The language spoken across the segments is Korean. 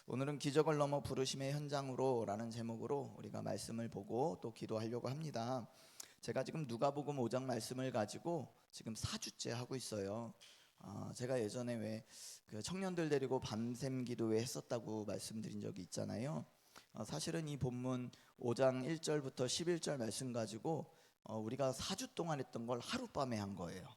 오늘은 기적을 넘어 부르심의 현장으로 라는 제목으로 우리가 말씀을 보고 또 기도하려고 합니다. 제가 지금 누가복음 5장 말씀을 가지고 지금 4주째 하고 있어요. 제가 예전에 왜 그 청년들 데리고 밤샘 기도회 했었다고 말씀드린 적이 있잖아요. 사실은 이 본문 5장 1절부터 11절 말씀 가지고 우리가 4주 동안 했던 걸 하룻밤에 한 거예요.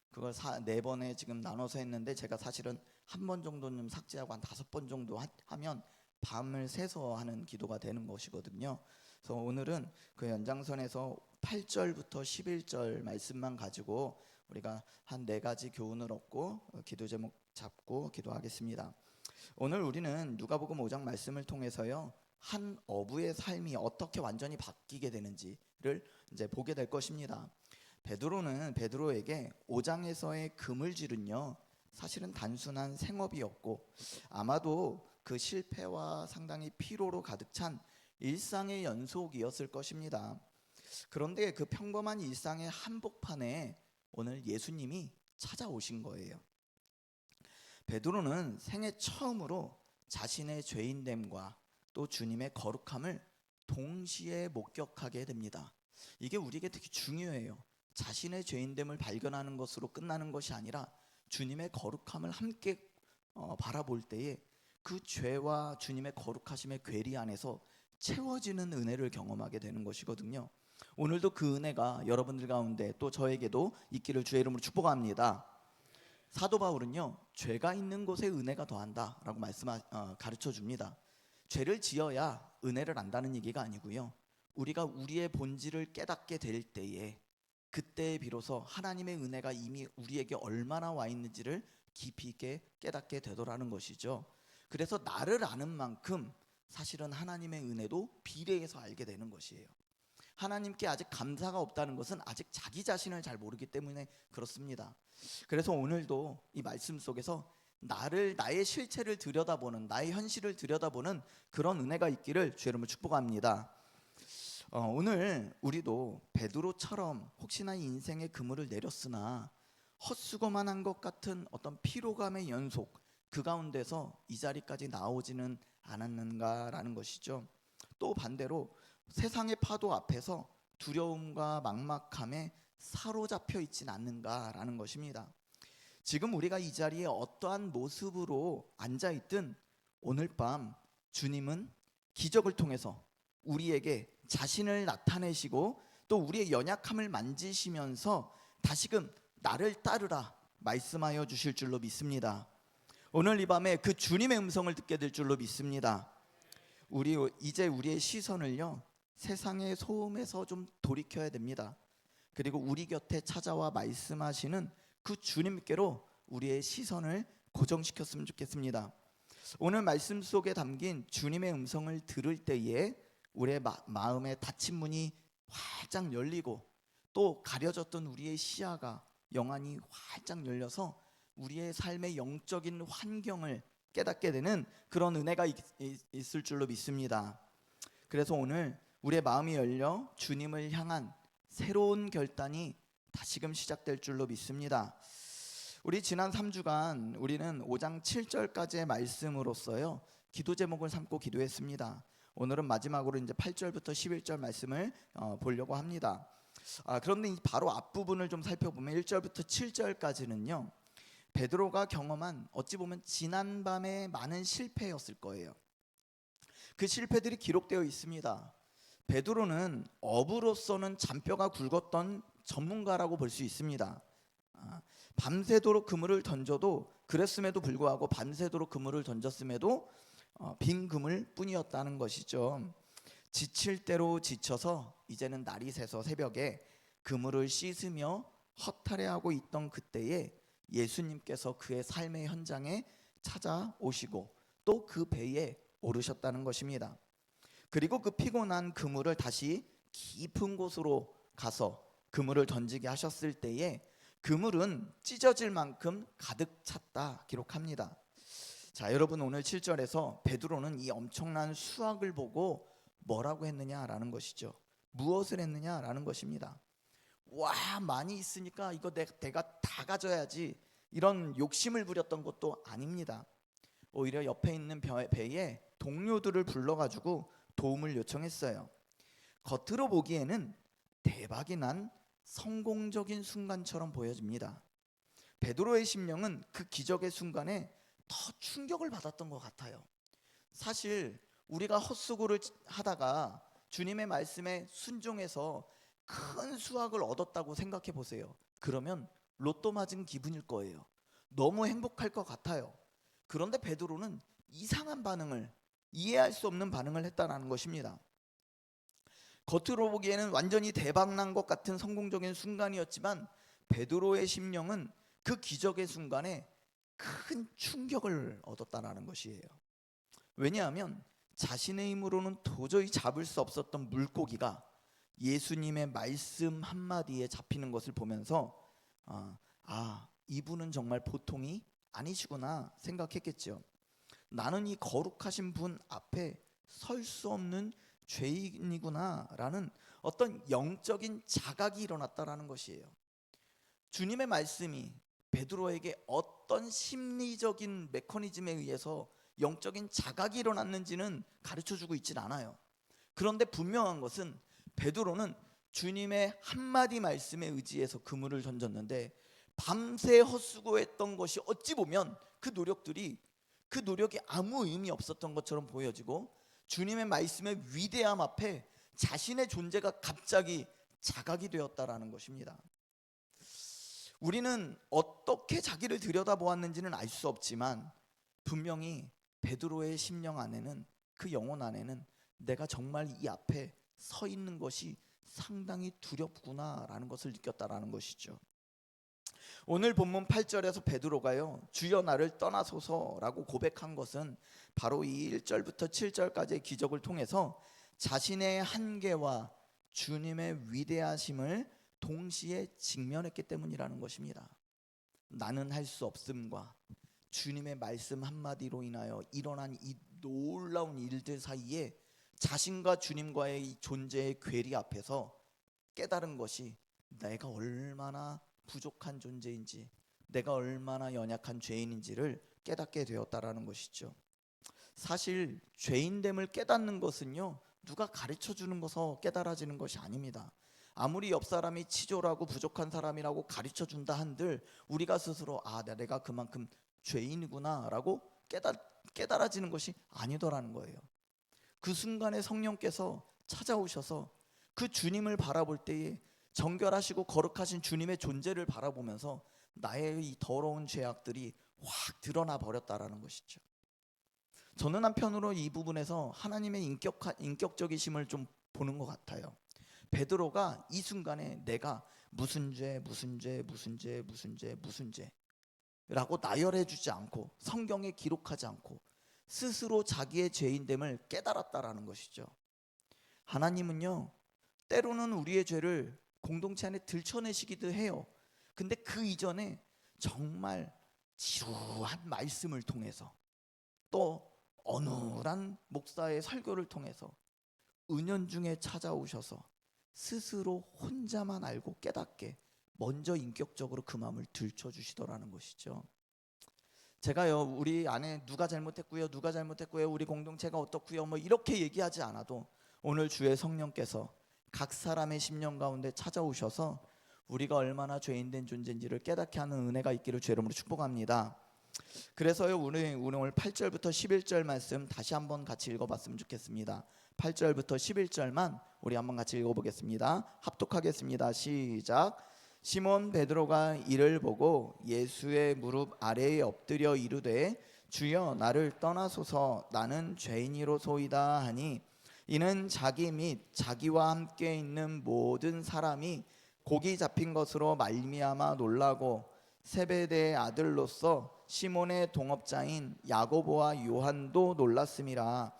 그걸 4번에 지금 나눠서 했는데 제가 사실은 한 번 정도는 삭제하고 한 5번 정도 하면 밤을 새서 하는 기도가 되는 것이거든요. 그래서 오늘은 그 연장선에서 8절부터 11절 말씀만 가지고 우리가 한 4가지 교훈을 얻고 기도 제목 잡고 기도하겠습니다. 오늘 우리는 누가복음 5장 말씀을 통해서요, 한 어부의 삶이 어떻게 완전히 바뀌게 되는지를 이제 보게 될 것입니다. 베드로에게 5장에서의 그물질은요, 사실은 단순한 생업이었고 아마도 그 실패와 상당히 피로로 가득 찬 일상의 연속이었을 것입니다. 그런데 그 평범한 일상의 한복판에 오늘 예수님이 찾아오신 거예요. 베드로는 생애 처음으로 자신의 죄인됨과 또 주님의 거룩함을 동시에 목격하게 됩니다. 이게 우리에게 되게 중요해요. 자신의 죄인됨을 발견하는 것으로 끝나는 것이 아니라 주님의 거룩함을 함께 바라볼 때에 그 죄와 주님의 거룩하심의 괴리 안에서 채워지는 은혜를 경험하게 되는 것이거든요. 오늘도 그 은혜가 여러분들 가운데 또 저에게도 있기를 주의 이름으로 축복합니다. 사도 바울은요, 죄가 있는 곳에 은혜가 더한다 라고 가르쳐 줍니다. 죄를 지어야 은혜를 안다는 얘기가 아니고요, 우리가 우리의 본질을 깨닫게 될 때에 그때 비로소 하나님의 은혜가 이미 우리에게 얼마나 와 있는지를 깊이 있게 깨닫게 되더라는 것이죠. 그래서 나를 아는 만큼 사실은 하나님의 은혜도 비례해서 알게 되는 것이에요. 하나님께 아직 감사가 없다는 것은 아직 자기 자신을 잘 모르기 때문에 그렇습니다. 그래서 오늘도 이 말씀 속에서 나의 실체를 들여다보는, 나의 현실을 들여다보는 그런 은혜가 있기를 주의 이름으로 축복합니다. 오늘 우리도 베드로처럼 혹시나 인생의 그물을 내렸으나 헛수고만 한 것 같은 어떤 피로감의 연속, 그 가운데서 이 자리까지 나오지는 않았는가라는 것이죠. 또 반대로 세상의 파도 앞에서 두려움과 막막함에 사로잡혀 있진 않는가라는 것입니다. 지금 우리가 이 자리에 어떠한 모습으로 앉아있든 오늘 밤 주님은 기적을 통해서 우리에게 자신을 나타내시고 또 우리의 연약함을 만지시면서 다시금 나를 따르라 말씀하여 주실 줄로 믿습니다. 오늘 이 밤에 그 주님의 음성을 듣게 될 줄로 믿습니다. 이제 우리의 시선을요, 세상의 소음에서 좀 돌이켜야 됩니다. 그리고 우리 곁에 찾아와 말씀하시는 그 주님께로 우리의 시선을 고정시켰으면 좋겠습니다. 오늘 말씀 속에 담긴 주님의 음성을 들을 때에 우리의 마음의 닫힌 문이 활짝 열리고 또 가려졌던 우리의 시야가 영안이 활짝 열려서 우리의 삶의 영적인 환경을 깨닫게 되는 그런 은혜가 있을 줄로 믿습니다. 그래서 오늘 우리의 마음이 열려 주님을 향한 새로운 결단이 다시금 시작될 줄로 믿습니다. 우리 지난 3주간 우리는 5장 7절까지의 말씀으로써요, 기도 제목을 삼고 기도했습니다. 오늘은 마지막으로 이제 8절부터 11절 말씀을 보려고 합니다. 그런데 바로 앞부분을 좀 살펴보면 1절부터 7절까지는요, 베드로가 경험한 어찌 보면 지난밤의 많은 실패였을 거예요. 그 실패들이 기록되어 있습니다. 베드로는 어부로서는 잔뼈가 굵었던 전문가라고 볼 수 있습니다. 밤새도록 그물을 던져도 그랬음에도 불구하고 밤새도록 그물을 던졌음에도 빈 그물 뿐이었다는 것이죠. 지칠 대로 지쳐서 이제는 날이 새서 새벽에 그물을 씻으며 허탈해하고 있던 그때에 예수님께서 그의 삶의 현장에 찾아오시고 또 그 배에 오르셨다는 것입니다. 그리고 그 피곤한 그물을 다시 깊은 곳으로 가서 그물을 던지게 하셨을 때에 그물은 찢어질 만큼 가득 찼다 기록합니다. 자, 여러분, 오늘 7절에서 베드로는 이 엄청난 수확을 보고 뭐라고 했느냐라는 것이죠. 무엇을 했느냐라는 것입니다. 와, 많이 있으니까 이거 내가 다 가져야지, 이런 욕심을 부렸던 것도 아닙니다. 오히려 옆에 있는 배에 동료들을 불러가지고 도움을 요청했어요. 겉으로 보기에는 대박이 난 성공적인 순간처럼 보여집니다. 베드로의 심령은 그 기적의 순간에 더 충격을 받았던 것 같아요. 사실 우리가 헛수고를 하다가 주님의 말씀에 순종해서 큰 수확을 얻었다고 생각해 보세요. 그러면 로또 맞은 기분일 거예요. 너무 행복할 것 같아요. 그런데 베드로는 이상한 반응을, 이해할 수 없는 반응을 했다는 것입니다. 겉으로 보기에는 완전히 대박난 것 같은 성공적인 순간이었지만 베드로의 심령은 그 기적의 순간에 큰 충격을 얻었다는 것이에요. 왜냐하면 자신의 힘으로는 도저히 잡을 수 없었던 물고기가 예수님의 말씀 한마디에 잡히는 것을 보면서 이분은 정말 보통이 아니시구나 생각했겠죠. 나는 이 거룩하신 분 앞에 설 수 없는 죄인이구나 라는 어떤 영적인 자각이 일어났다라는 것이에요. 주님의 말씀이 베드로에게 어떤 심리적인 메커니즘에 의해서 영적인 자각이 일어났는지는 가르쳐주고 있진 않아요. 그런데 분명한 것은 베드로는 주님의 한마디 말씀에 의지해서 그물을 던졌는데 밤새 헛수고했던 것이 어찌 보면 그 노력이 아무 의미 없었던 것처럼 보여지고 주님의 말씀의 위대함 앞에 자신의 존재가 갑자기 자각이 되었다라는 것입니다. 우리는 어떻게 자기를 들여다보았는지는 알 수 없지만 분명히 베드로의 심령 안에는, 그 영혼 안에는 내가 정말 이 앞에 서 있는 것이 상당히 두렵구나라는 것을 느꼈다라는 것이죠. 오늘 본문 8절에서 베드로가요, 주여 나를 떠나소서라고 고백한 것은 바로 이 1절부터 7절까지의 기적을 통해서 자신의 한계와 주님의 위대하심을 동시에 직면했기 때문이라는 것입니다. 나는 할 수 없음과 주님의 말씀 한마디로 인하여 일어난 이 놀라운 일들 사이에 자신과 주님과의 이 존재의 괴리 앞에서 깨달은 것이 내가 얼마나 부족한 존재인지, 내가 얼마나 연약한 죄인인지를 깨닫게 되었다라는 것이죠. 사실 죄인됨을 깨닫는 것은요, 누가 가르쳐 주는 것서 깨달아지는 것이 아닙니다. 아무리 옆 사람이 치졸하고 부족한 사람이라고 가르쳐 준다 한들 우리가 스스로 내가 그만큼 죄인이구나라고 깨달아지는 것이 아니더라는 거예요. 그 순간에 성령께서 찾아오셔서 그 주님을 바라볼 때에 정결하시고 거룩하신 주님의 존재를 바라보면서 나의 이 더러운 죄악들이 확 드러나 버렸다라는 것이죠. 저는 한편으로 이 부분에서 하나님의 인격적이심을 좀 보는 것 같아요. 베드로가 이 순간에 내가 무슨 죄라고 나열해 주지 않고 성경에 기록하지 않고 스스로 자기의 죄인됨을 깨달았다라는 것이죠. 하나님은요, 때로는 우리의 죄를 공동체 안에 들춰내시기도 해요. 근데 그 이전에 정말 지루한 말씀을 통해서 또 어눌한 목사의 설교를 통해서 은연중에 찾아오셔서 스스로 혼자만 알고 깨닫게 먼저 인격적으로 그 마음을 들춰주시더라는 것이죠. 제가요, 우리 안에 누가 잘못했고요, 우리 공동체가 어떻고요, 이렇게 얘기하지 않아도 오늘 주의 성령께서 각 사람의 심령 가운데 찾아오셔서 우리가 얼마나 죄인된 존재인지를 깨닫게 하는 은혜가 있기를 주의 이름으로 축복합니다. 그래서요, 우리 오늘 8절부터 11절 말씀 다시 한번 같이 읽어봤으면 좋겠습니다. 8절부터 11절만 우리 한번 같이 읽어보겠습니다. 합독하겠습니다. 시작. 시몬 베드로가 이를 보고 예수의 무릎 아래에 엎드려 이르되 주여 나를 떠나소서 나는 죄인이로소이다 하니 이는 자기 및 자기와 함께 있는 모든 사람이 곡이 잡힌 것으로 말미암아 놀라고 세베대의 아들로서 시몬의 동업자인 야고보와 요한도 놀랐음이라.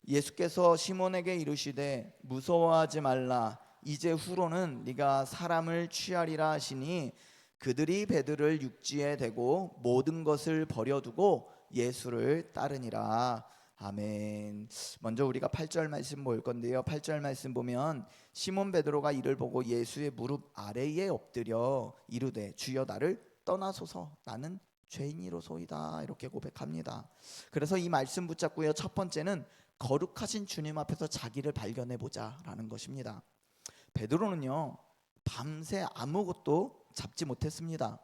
예수께서 시몬에게 이르시되 무서워하지 말라 이제 후로는 네가 사람을 취하리라 하시니 그들이 베드로를 육지에 대고 모든 것을 버려두고 예수를 따르니라. 아멘. 먼저 우리가 8절 말씀 볼 건데요, 8절 말씀 보면 시몬 베드로가 이를 보고 예수의 무릎 아래에 엎드려 이르되 주여 나를 떠나소서 나는 죄인이로소이다 이렇게 고백합니다. 그래서 이 말씀 붙잡고요. 첫 번째는 거룩하신 주님 앞에서 자기를 발견해 보자라는 것입니다. 베드로는요 밤새 아무것도 잡지 못했습니다.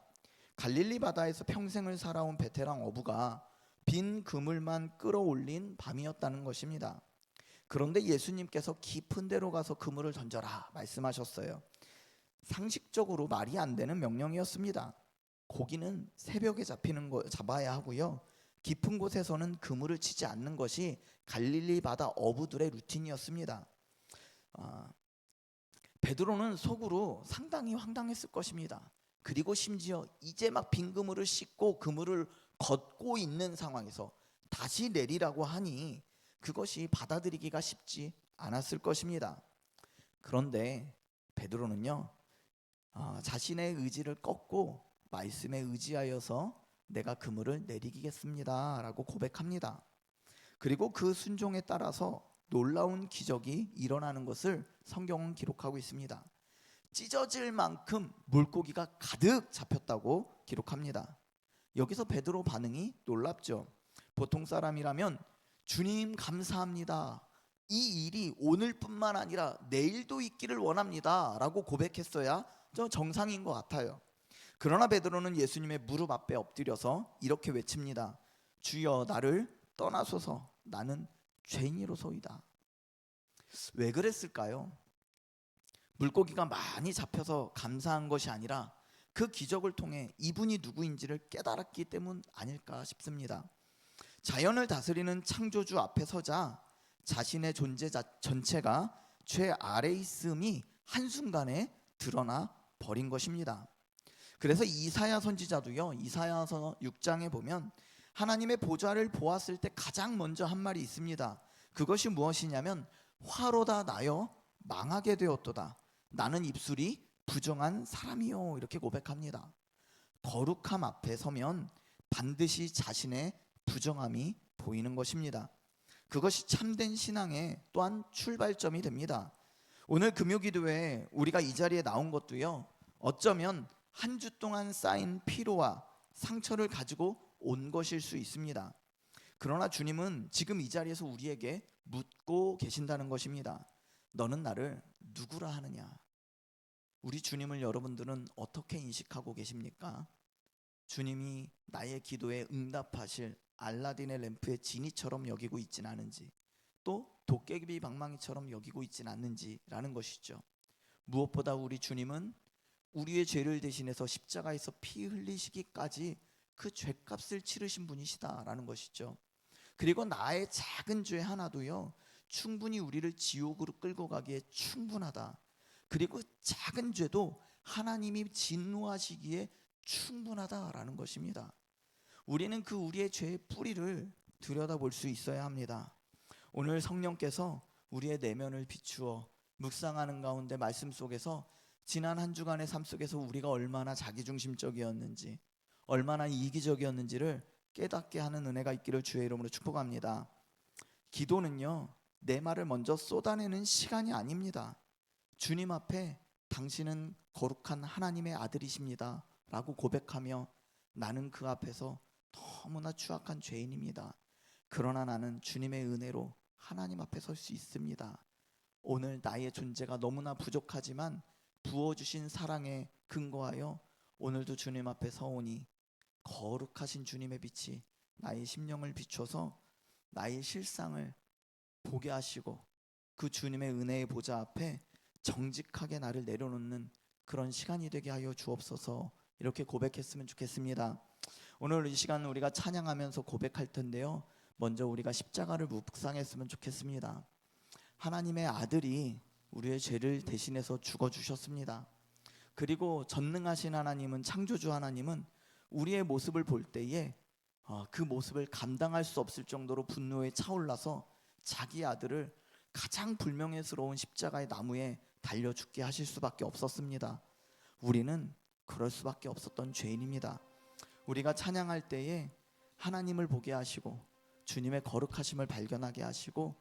갈릴리 바다에서 평생을 살아온 베테랑 어부가 빈 그물만 끌어올린 밤이었다는 것입니다. 그런데 예수님께서 깊은 데로 가서 그물을 던져라 말씀하셨어요. 상식적으로 말이 안 되는 명령이었습니다. 고기는 새벽에 잡아야 하고요. 깊은 곳에서는 그물을 치지 않는 것이 갈릴리 바다 어부들의 루틴이었습니다. 베드로는 속으로 상당히 황당했을 것입니다. 그리고 심지어 이제 막 빈 그물을 씻고 그물을 걷고 있는 상황에서 다시 내리라고 하니 그것이 받아들이기가 쉽지 않았을 것입니다. 그런데 베드로는요 자신의 의지를 꺾고 말씀에 의지하여서 내가 그물을 내리겠습니다 라고 고백합니다. 그리고 그 순종에 따라서 놀라운 기적이 일어나는 것을 성경은 기록하고 있습니다. 찢어질 만큼 물고기가 가득 잡혔다고 기록합니다. 여기서 베드로 반응이 놀랍죠. 보통 사람이라면 주님 감사합니다, 이 일이 오늘뿐만 아니라 내일도 있기를 원합니다 라고 고백했어야 정상인 것 같아요. 그러나 베드로는 예수님의 무릎 앞에 엎드려서 이렇게 외칩니다. 주여 나를 떠나소서, 나는 죄인이로소이다. 왜 그랬을까요? 물고기가 많이 잡혀서 감사한 것이 아니라 그 기적을 통해 이분이 누구인지를 깨달았기 때문 아닐까 싶습니다. 자연을 다스리는 창조주 앞에 서자 자신의 존재 전체가 죄 아래 있음이 한순간에 드러나 버린 것입니다. 그래서 이사야 선지자도요, 이사야서 6장에 보면 하나님의 보좌를 보았을 때 가장 먼저 한 말이 있습니다. 그것이 무엇이냐면 화로다 나여 망하게 되었도다, 나는 입술이 부정한 사람이요 이렇게 고백합니다. 거룩함 앞에 서면 반드시 자신의 부정함이 보이는 것입니다. 그것이 참된 신앙의 또한 출발점이 됩니다. 오늘 금요기도에 우리가 이 자리에 나온 것도요, 어쩌면 한 주 동안 쌓인 피로와 상처를 가지고 온 것일 수 있습니다. 그러나 주님은 지금 이 자리에서 우리에게 묻고 계신다는 것입니다. 너는 나를 누구라 하느냐? 우리 주님을 여러분들은 어떻게 인식하고 계십니까? 주님이 나의 기도에 응답하실 알라딘의 램프의 지니처럼 여기고 있진 않은지, 또 도깨비 방망이처럼 여기고 있진 않는지라는 것이죠. 무엇보다 우리 주님은 우리의 죄를 대신해서 십자가에서 피 흘리시기까지 그 죄값을 치르신 분이시다라는 것이죠. 그리고 나의 작은 죄 하나도요, 충분히 우리를 지옥으로 끌고 가기에 충분하다. 그리고 작은 죄도 하나님이 진노하시기에 충분하다라는 것입니다. 우리는 그 우리의 죄의 뿌리를 들여다볼 수 있어야 합니다. 오늘 성령께서 우리의 내면을 비추어 묵상하는 가운데 말씀 속에서 지난 한 주간의 삶 속에서 우리가 얼마나 자기중심적이었는지, 얼마나 이기적이었는지를 깨닫게 하는 은혜가 있기를 주의 이름으로 축복합니다. 기도는요, 내 말을 먼저 쏟아내는 시간이 아닙니다. 주님 앞에 당신은 거룩한 하나님의 아들이십니다 라고 고백하며 나는 그 앞에서 너무나 추악한 죄인입니다. 그러나 나는 주님의 은혜로 하나님 앞에 설 수 있습니다. 오늘 나의 존재가 너무나 부족하지만 부어주신 사랑에 근거하여 오늘도 주님 앞에 서오니 거룩하신 주님의 빛이 나의 심령을 비춰서 나의 실상을 보게 하시고 그 주님의 은혜의 보좌 앞에 정직하게 나를 내려놓는 그런 시간이 되게 하여 주옵소서. 이렇게 고백했으면 좋겠습니다. 오늘 이 시간 우리가 찬양하면서 고백할 텐데요, 먼저 우리가 십자가를 묵상했으면 좋겠습니다. 하나님의 아들이 우리의 죄를 대신해서 죽어주셨습니다. 그리고 전능하신 하나님은, 창조주 하나님은 우리의 모습을 볼 때에 그 모습을 감당할 수 없을 정도로 분노에 차올라서 자기 아들을 가장 불명예스러운 십자가의 나무에 달려 죽게 하실 수밖에 없었습니다. 우리는 그럴 수밖에 없었던 죄인입니다. 우리가 찬양할 때에 하나님을 보게 하시고 주님의 거룩하심을 발견하게 하시고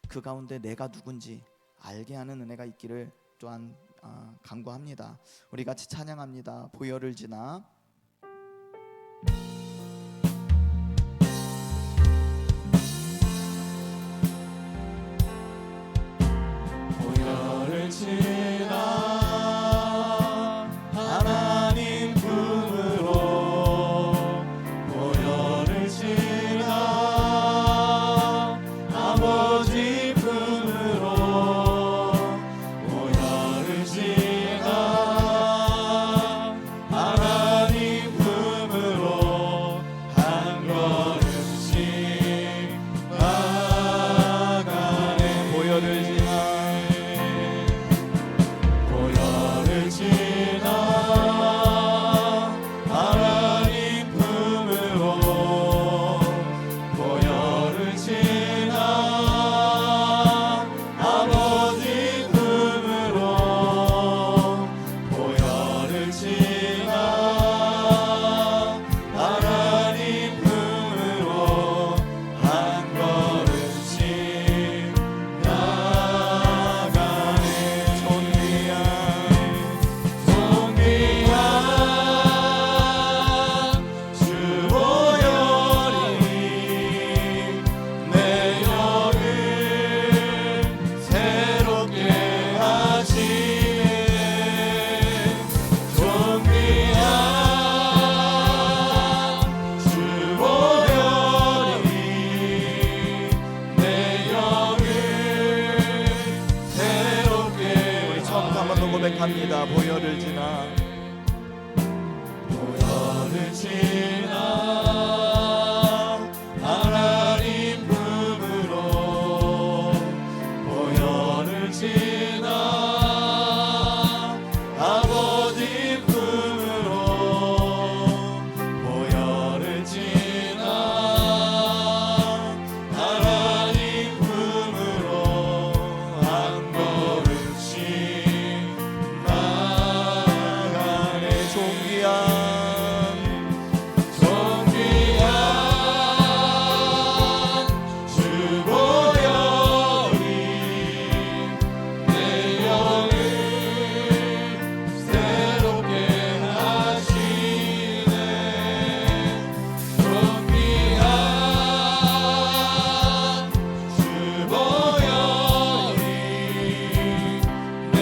그 가운데 내가 누군지 알게 하는 은혜가 있기를 또한 간구합니다. 우리 같이 찬양합니다. 보혈을 지나. 고백합니다. 보혈을 지나 보혈을 지나 하나님 품으로 보혈을 지나 아버지 품으로 보혈을 지나 하나님 품으로 한 걸음씩 나가네. 존귀한 주 보혈이 내 영을 새롭게 하시네. 존귀한 주 보혈이 내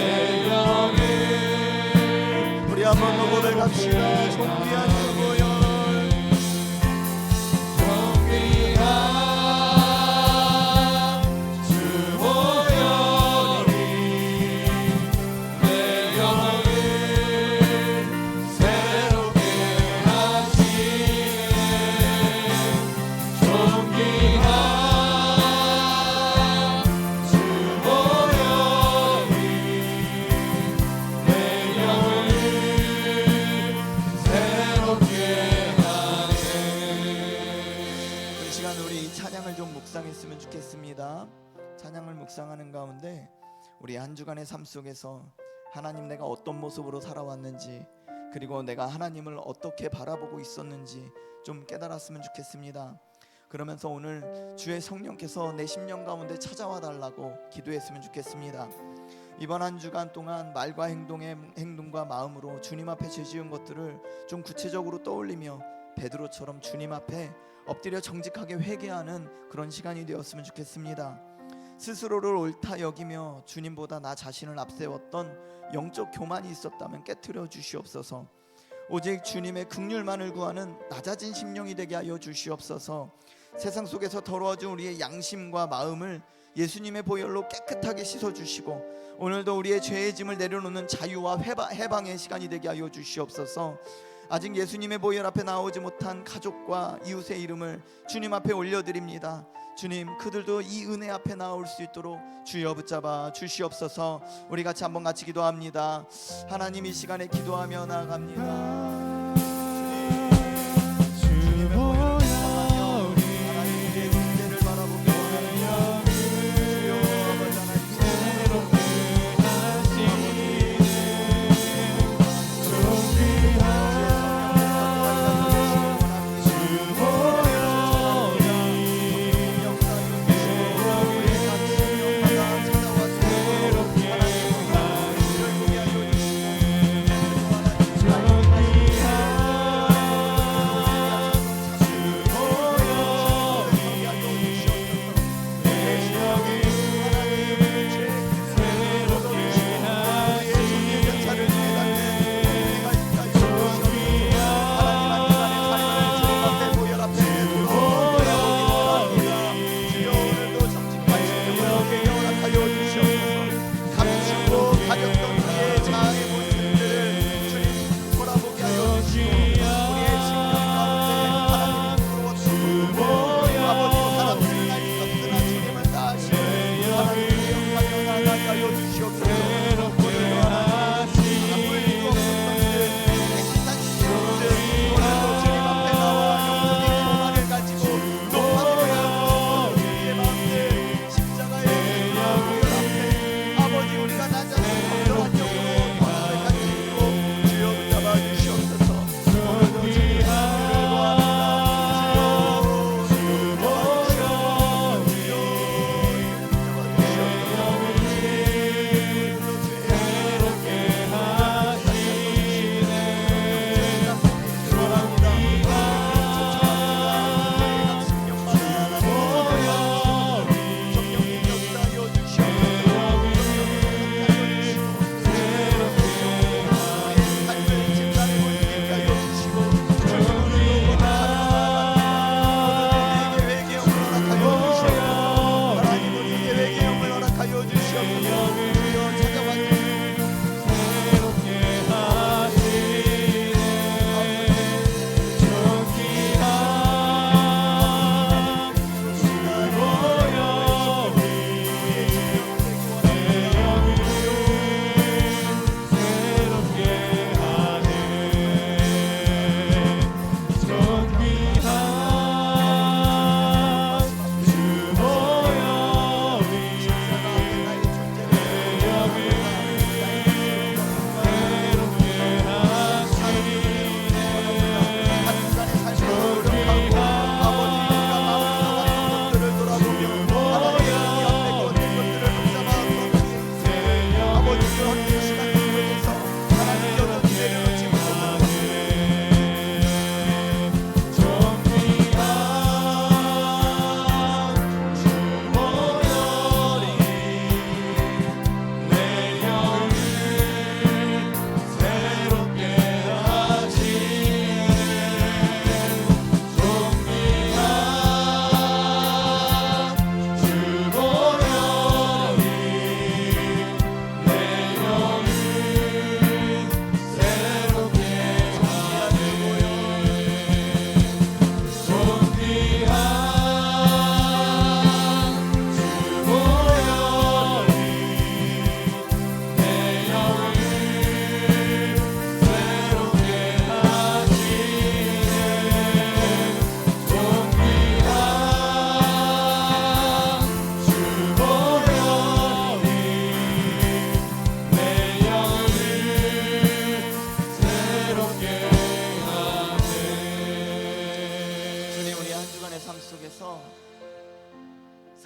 영을 우리 한번 더 고백합시다. 존귀한 주 보혈 존귀한 주 보혈이 내 영을 새롭게 하시네. 존귀한 주 보혈이 내 영을 새롭게 하네. 이 시간 우리 이 찬양을 좀 묵상했으면 좋겠습니다. 찬양을 묵상하는 가운데 우리 한 주간의 삶 속에서 하나님 내가 어떤 모습으로 살아왔는지 그리고 내가 하나님을 어떻게 바라보고 있었는지 좀 깨달았으면 좋겠습니다. 그러면서 오늘 주의 성령께서 내 심령 가운데 찾아와 달라고 기도했으면 좋겠습니다. 이번 한 주간 동안 말과 행동과 마음으로 주님 앞에 죄지은 것들을 좀 구체적으로 떠올리며 베드로처럼 주님 앞에 엎드려 정직하게 회개하는 그런 시간이 되었으면 좋겠습니다. 스스로를 옳다 여기며 주님보다 나 자신을 앞세웠던 영적 교만이 있었다면 깨트려 주시옵소서. 오직 주님의 긍휼만을 구하는 낮아진 심령이 되게 하여 주시옵소서. 세상 속에서 더러워진 우리의 양심과 마음을 예수님의 보혈로 깨끗하게 씻어주시고 오늘도 우리의 죄의 짐을 내려놓는 자유와 해방의 시간이 되게 하여 주시옵소서. 아직 예수님의 보혈 앞에 나오지 못한 가족과 이웃의 이름을 주님 앞에 올려드립니다. 주님, 그들도 이 은혜 앞에 나올 수 있도록 주여 붙잡아 주시옵소서. 우리 같이 한번 같이 기도합니다. 하나님, 이 시간에 기도하며 나아갑니다. 주님의 보혈을 사랑하며 하나님 우리의 문제를 바라보며 주여 아버지 하나님 새롭게 하시니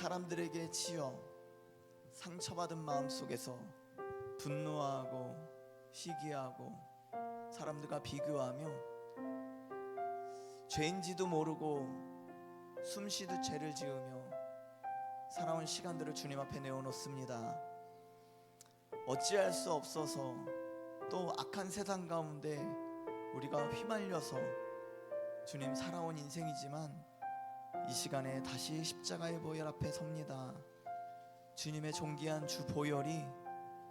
사람들에게 치여 상처받은 마음 속에서 분노하고 시기하고 사람들과 비교하며 죄인지도 모르고 숨쉬듯 죄를 지으며 살아온 시간들을 주님 앞에 내어놓습니다. 어찌할 수 없어서 또 악한 세상 가운데 우리가 휘말려서 주님 살아온 인생이지만 이 시간에 다시 십자가의 보혈 앞에 섭니다. 주님의 존귀한 주 보혈이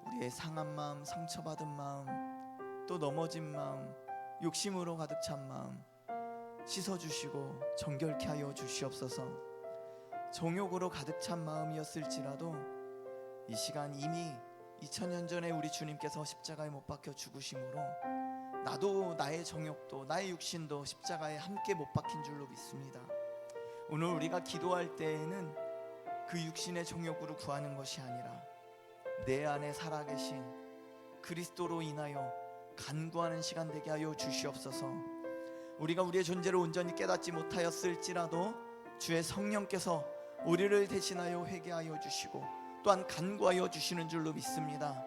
우리의 상한 마음, 상처받은 마음, 또 넘어진 마음, 욕심으로 가득 찬 마음 씻어주시고 정결케 하여 주시옵소서. 정욕으로 가득 찬 마음이었을지라도 이 시간 이미 2000년 전에 우리 주님께서 십자가에 못 박혀 죽으심으로 나도 나의 정욕도 나의 육신도 십자가에 함께 못 박힌 줄로 믿습니다. 오늘 우리가 기도할 때에는 그 육신의 정욕으로 구하는 것이 아니라 내 안에 살아계신 그리스도로 인하여 간구하는 시간 되게 하여 주시옵소서. 우리가 우리의 존재를 온전히 깨닫지 못하였을지라도 주의 성령께서 우리를 대신하여 회개하여 주시고 또한 간구하여 주시는 줄로 믿습니다.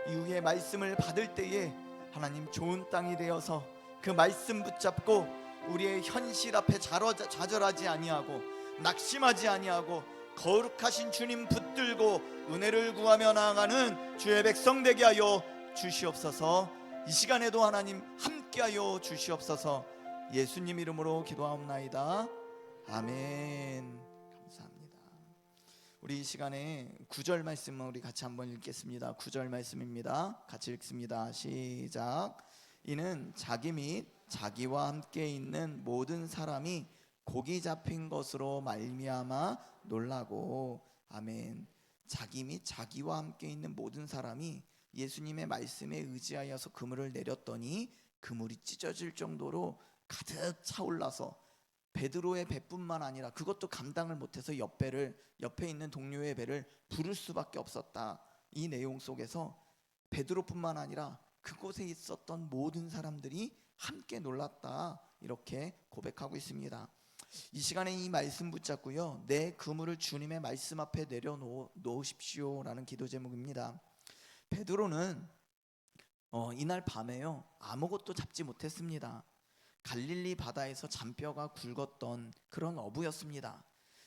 이후에 말씀을 받을 때에 하나님 좋은 땅이 되어서 그 말씀 붙잡고 우리의 현실 앞에 좌절하지 아니하고 낙심하지 아니하고 거룩하신 주님 붙들고 은혜를 구하며 나아가는 주의 백성 되게 하여 주시옵소서. 이 시간에도 하나님 함께하여 주시옵소서. 예수님 이름으로 기도하옵나이다. 아멘. 감사합니다. 우리 이 시간에 9절 말씀을 우리 같이 한번 읽겠습니다. 9절 말씀입니다. 같이 읽습니다. 시작. 이는 자기 및 자기와 함께 있는 모든 사람이 곡이 잡힌 것으로 말미암아 놀라고. 아멘. 자기 및 자기와 함께 있는 모든 사람이 예수님의 말씀에 의지하여서 그물을 내렸더니 그물이 찢어질 정도로 가득 차올라서 베드로의 배뿐만 아니라 그것도 감당을 못해서 옆에 있는 동료의 배를 부를 수밖에 없었다. 이 내용 속에서 베드로뿐만 아니라 그곳에 있었던 모든 사람들이 함께 놀랐다. 이렇게 고백하고 있습니다. 이 시간에 이 말씀 붙잡고요, 내 그물을 주님의 말씀 앞에 내려놓으십시오 라는 기도 제목입니다. 베드로는 이날 밤에요 아무것도 잡지 못했습니다. 갈릴리 바다에서 잔뼈가 굵었던 그런 어부였습니다.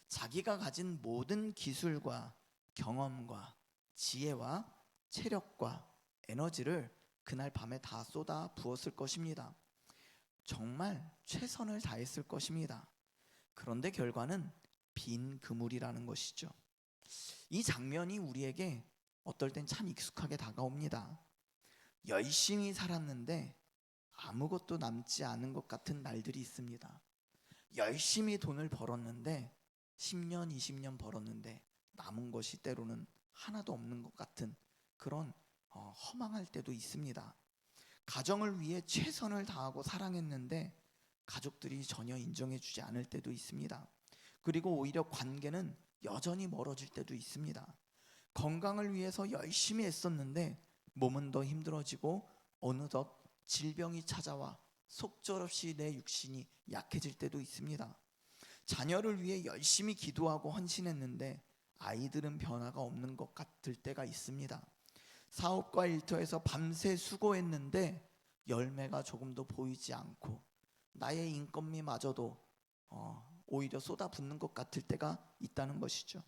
자기가 가진 모든 기술과 경험과 지혜와 체력과 에너지를 그날 밤에 다 쏟아 부었을 것입니다. 정말 최선을 다했을 것입니다. 그런데 결과는 빈 그물이라는 것이죠. 이 장면이 우리에게 어떨 땐 참 익숙하게 다가옵니다. 열심히 살았는데 아무것도 남지 않은 것 같은 날들이 있습니다. 열심히 돈을 벌었는데 10년, 20년 벌었는데 남은 것이 때로는 하나도 없는 것 같은 그런 허망할 때도 있습니다. 가정을 위해 최선을 다하고 사랑했는데 가족들이 전혀 인정해주지 않을 때도 있습니다. 그리고 오히려 관계는 여전히 멀어질 때도 있습니다. 건강을 위해서 열심히 애썼는데 몸은 더 힘들어지고 어느덧 질병이 찾아와 속절없이 내 육신이 약해질 때도 있습니다. 자녀를 위해 열심히 기도하고 헌신했는데 아이들은 변화가 없는 것 같을 때가 있습니다. 사업과 일터에서 밤새 수고했는데 열매가 조금도 보이지 않고 나의 인건비마저도 오히려 쏟아붓는 것 같을 때가 있다는 것이죠.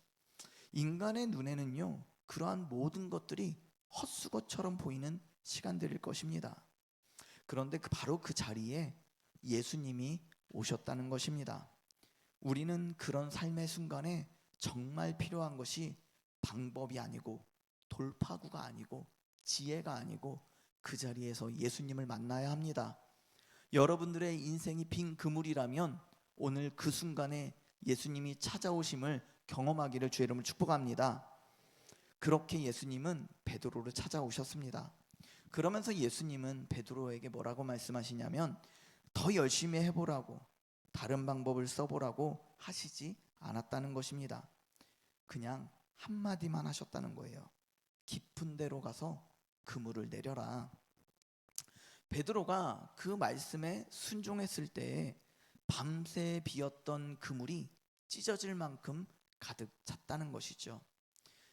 인간의 눈에는요 그러한 모든 것들이 헛수고처럼 보이는 시간들일 것입니다. 그런데 바로 그 자리에 예수님이 오셨다는 것입니다. 우리는 그런 삶의 순간에 정말 필요한 것이 방법이 아니고 돌파구가 아니고 지혜가 아니고 그 자리에서 예수님을 만나야 합니다. 여러분들의 인생이 빈 그물이라면 오늘 그 순간에 예수님이 찾아오심을 경험하기를 주의 이름으로 축복합니다. 그렇게 예수님은 베드로를 찾아오셨습니다. 그러면서 예수님은 베드로에게 뭐라고 말씀하시냐면 더 열심히 해보라고, 다른 방법을 써보라고 하시지 않았다는 것입니다. 그냥 한마디만 하셨다는 거예요. 깊은 데로 가서 그물을 내려라. 베드로가 그 말씀에 순종했을 때에 밤새 비었던 그물이 찢어질 만큼 가득 찼다는 것이죠.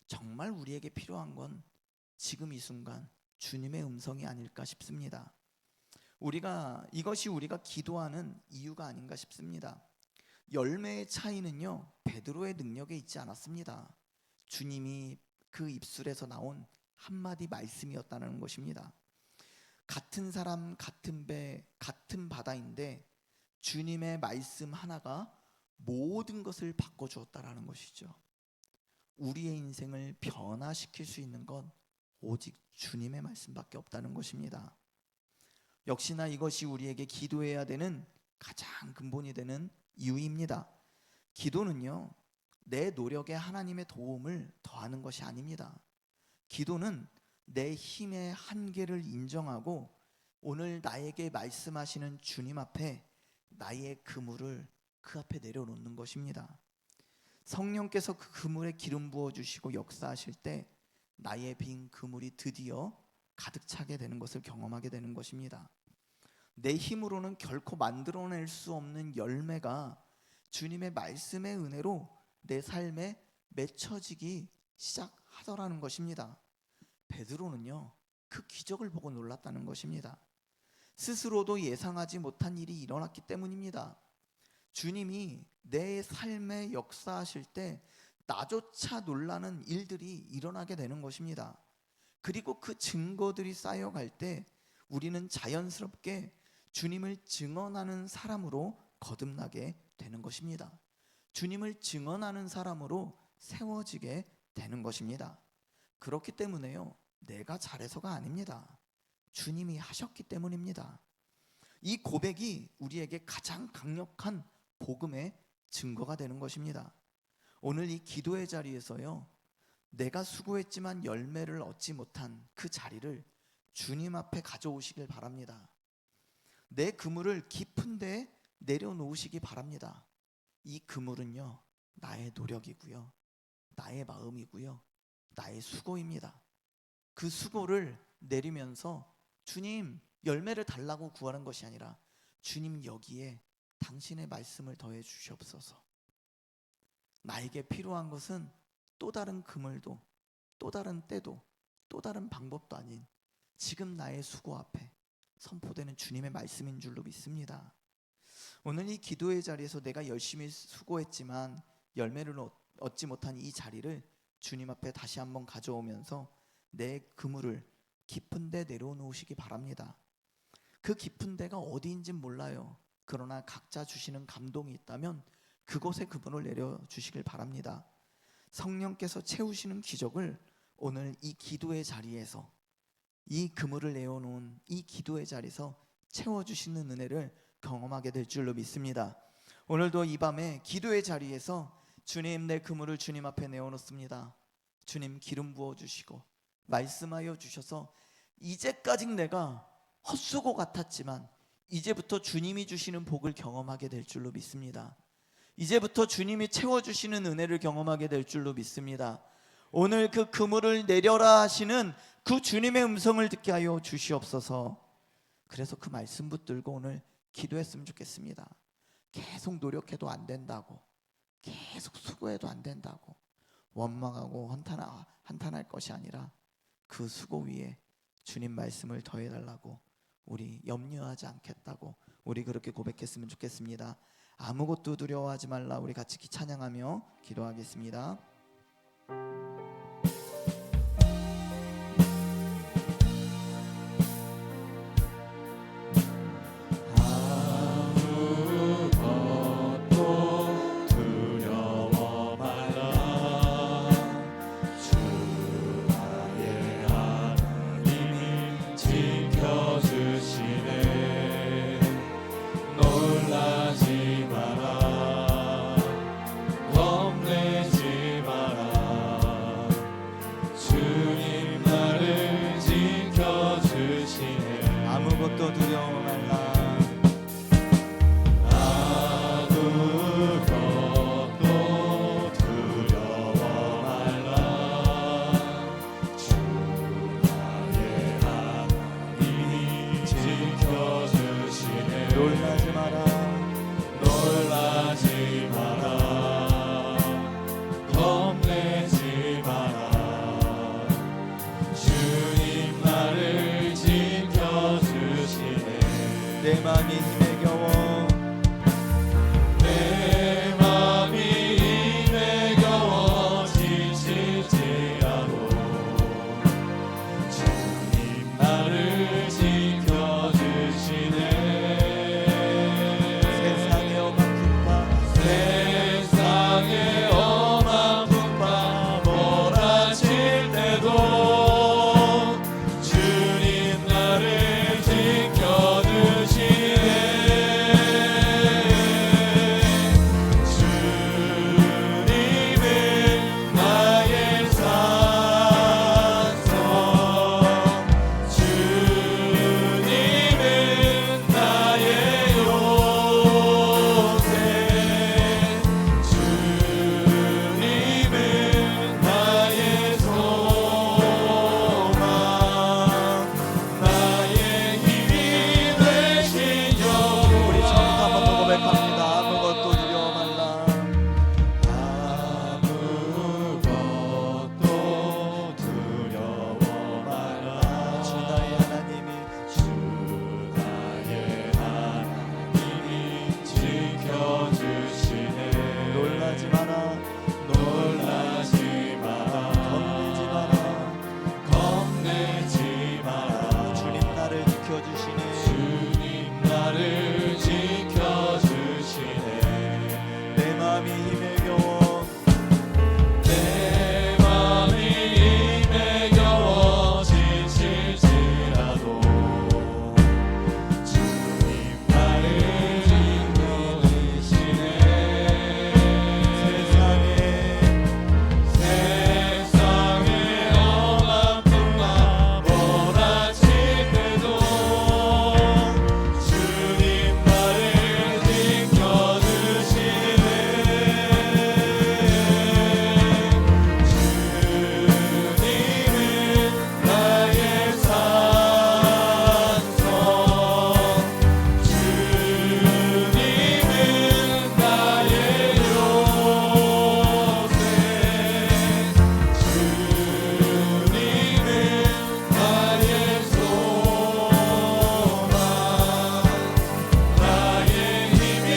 정말 우리에게 필요한 건 지금 이 순간 주님의 음성이 아닐까 싶습니다. 이것이 우리가 기도하는 이유가 아닌가 싶습니다. 열매의 차이는요, 베드로의 능력에 있지 않았습니다. 주님이 그 입술에서 나온 한마디 말씀이었다는 것입니다. 같은 사람, 같은 배, 같은 바다인데 주님의 말씀 하나가 모든 것을 바꿔주었다라는 것이죠. 우리의 인생을 변화시킬 수 있는 건 오직 주님의 말씀밖에 없다는 것입니다. 역시나 이것이 우리에게 기도해야 되는 가장 근본이 되는 이유입니다. 기도는요, 내 노력에 하나님의 도움을 더하는 것이 아닙니다. 기도는 내 힘의 한계를 인정하고 오늘 나에게 말씀하시는 주님 앞에 나의 그물을 그 앞에 내려놓는 것입니다. 성령께서 그 그물에 기름 부어주시고 역사하실 때 나의 빈 그물이 드디어 가득 차게 되는 것을 경험하게 되는 것입니다. 내 힘으로는 결코 만들어낼 수 없는 열매가 주님의 말씀의 은혜로 내 삶에 맺혀지기 시작하더라는 것입니다. 베드로는요, 그 기적을 보고 놀랐다는 것입니다. 스스로도 예상하지 못한 일이 일어났기 때문입니다. 주님이 내 삶에 역사하실 때 나조차 놀라는 일들이 일어나게 되는 것입니다. 그리고 그 증거들이 쌓여갈 때 우리는 자연스럽게 주님을 증언하는 사람으로 거듭나게 되는 것입니다. 주님을 증언하는 사람으로 세워지게 되는 것입니다. 그렇기 때문에요, 내가 잘해서가 아닙니다. 주님이 하셨기 때문입니다. 이 고백이 우리에게 가장 강력한 복음의 증거가 되는 것입니다. 오늘 이 기도의 자리에서요, 내가 수고했지만 열매를 얻지 못한 그 자리를 주님 앞에 가져오시길 바랍니다. 내 그물을 깊은 데에 내려놓으시기 바랍니다. 이 그물은요, 나의 노력이고요, 나의 마음이고요, 나의 수고입니다. 그 수고를 내리면서 주님 열매를 달라고 구하는 것이 아니라 주님 여기에 당신의 말씀을 더해 주시옵소서. 나에게 필요한 것은 또 다른 그물도 또 다른 때도 또 다른 방법도 아닌 지금 나의 수고 앞에 선포되는 주님의 말씀인 줄로 믿습니다. 오늘 이 기도의 자리에서 내가 열심히 수고했지만 열매를 얻지 못한 이 자리를 주님 앞에 다시 한번 가져오면서 내 그물을 깊은 데 내려놓으시기 바랍니다. 그 깊은 데가 어디인진 몰라요. 그러나 각자 주시는 감동이 있다면 그곳에 그분을 내려주시길 바랍니다. 성령께서 채우시는 기적을 오늘 이 기도의 자리에서, 이 그물을 내어놓은 이 기도의 자리에서 채워주시는 은혜를 경험하게 될 줄로 믿습니다. 오늘도 이 밤에 기도의 자리에서 주님, 내 그물을 주님 앞에 내어놓습니다. 주님 기름 부어주시고 말씀하여 주셔서 이제까지 내가 헛수고 같았지만 이제부터 주님이 주시는 복을 경험하게 될 줄로 믿습니다. 이제부터 주님이 채워주시는 은혜를 경험하게 될 줄로 믿습니다. 오늘 그 그물을 내려라 하시는 그 주님의 음성을 듣게 하여 주시옵소서. 그래서 그 말씀 붙들고 오늘 기도했으면 좋겠습니다. 계속 노력해도 안 된다고, 계속 수고해도 안 된다고 원망하고 한탄할 것이 아니라 그 수고 위에 주님 말씀을 더해달라고, 우리 염려하지 않겠다고 우리 그렇게 고백했으면 좋겠습니다. 아무것도 두려워하지 말라. 우리 같이 찬양하며 기도하겠습니다. 아무것도 두려워 말라. 아무것도 두려워 말라. 주 나의 하나님이 지켜주시네. 놀라지 마라. 놀라지 마라. 마음이 힘에 겨워 내 맘이 힘에 겨워 지칠지라도 주님 나를 지켜주시네. 세상의 엄한 풍파 세상의 엄한 풍파 몰아칠 때도 주님 나를 지켜주시네. 주님은 나의 산성, 주님은 나의 요새, 주님은 나의 소망, 나의 힘이 되신 여호와. 우리 처음부터 한 번 더 고백합니다. 아무것도 두려워 말라. 아무것도 두려워 말라. 주 나의 하나님이 주 나의 하나님이 지켜주시네. 놀라지 마라 놀라지 마라. 겁내지 마라 겁내지 마라. 주님 나를 지켜주시네. 주님 나를 지켜주시네. 내 마음이 힘에 겨워 내 맘이 힘에 겨워 지칠지라도 주님 나를 지켜주시네. 세상의 엄한 풍파 몰아칠 때도 주님 나를 지켜주시네. 주님은 나의 산성, 주님은 나의 요새, 주님은 나의 소망, 나의 힘이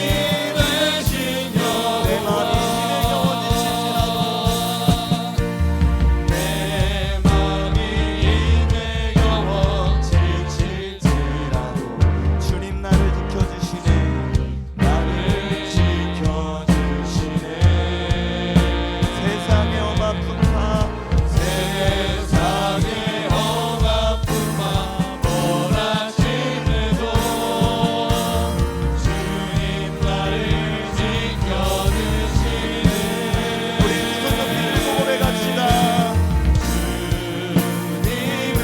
되신 여호와. 내 마음이 힘에 겨워 지칠지라도 내 맘이 힘에 겨워 지칠지라도 주님 나를 지켜주시네. 나를 지켜주시네. 세상의 엄한 풍파 세상의 엄한 풍파 몰아칠 때도 주님 나를 지켜주시네. 우리 두손 높이 들고 고백합시다. 주님은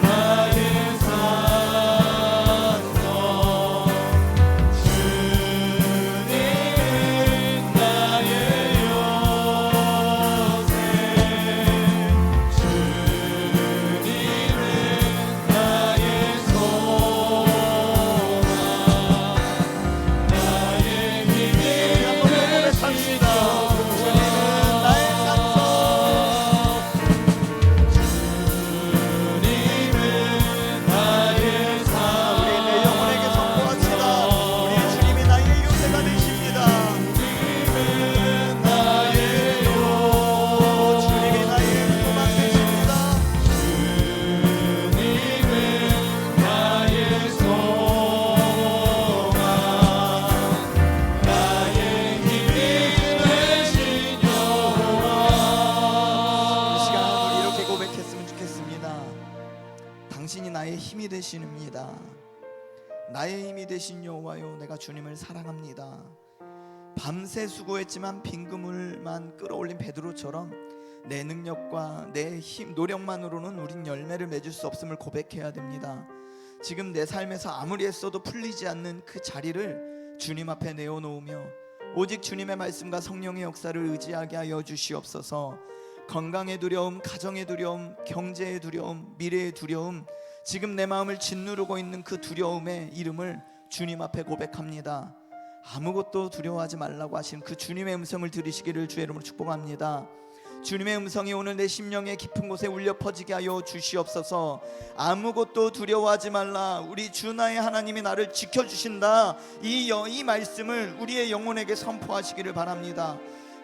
나의 산성, 주님은 나의 요새, 주님은 나의 소망, 나의 힘이 한번 더 고백합시다. 주님은 나의 산성 주님은 나의 우리 내 영혼에게 선포합시다. 우리 주님이 나의 요새가 되십니다. 주님은 나의 요, 주님이 나의 소망 되십니다. 주님은 나의 소망, 나의 힘이 되신 여호와. 이 시간 우리 이렇게 고백했으면 좋겠습니다. 당신이 나의 힘이 되시는입니다. 나의 힘이 되신 여호와요, 내가 주님을 사랑합니다. 밤새 수고했지만 빈 그물만 끌어올린 베드로처럼 내 능력과 내 힘, 노력만으로는 우린 열매를 맺을 수 없음을 고백해야 됩니다. 지금 내 삶에서 아무리 애써도 풀리지 않는 그 자리를 주님 앞에 내어놓으며 오직 주님의 말씀과 성령의 역사를 의지하게 하여 주시옵소서. 건강의 두려움, 가정의 두려움, 경제의 두려움, 미래의 두려움, 지금 내 마음을 짓누르고 있는 그 두려움의 이름을 주님 앞에 고백합니다. 아무것도 두려워하지 말라고 하신 그 주님의 음성을 들으시기를 주의 이름으로 축복합니다. 주님의 음성이 오늘 내 심령의 깊은 곳에 울려 퍼지게 하여 주시옵소서. 아무것도 두려워하지 말라, 우리 주 나의 하나님이 나를 지켜주신다, 이 말씀을 우리의 영혼에게 선포하시기를 바랍니다.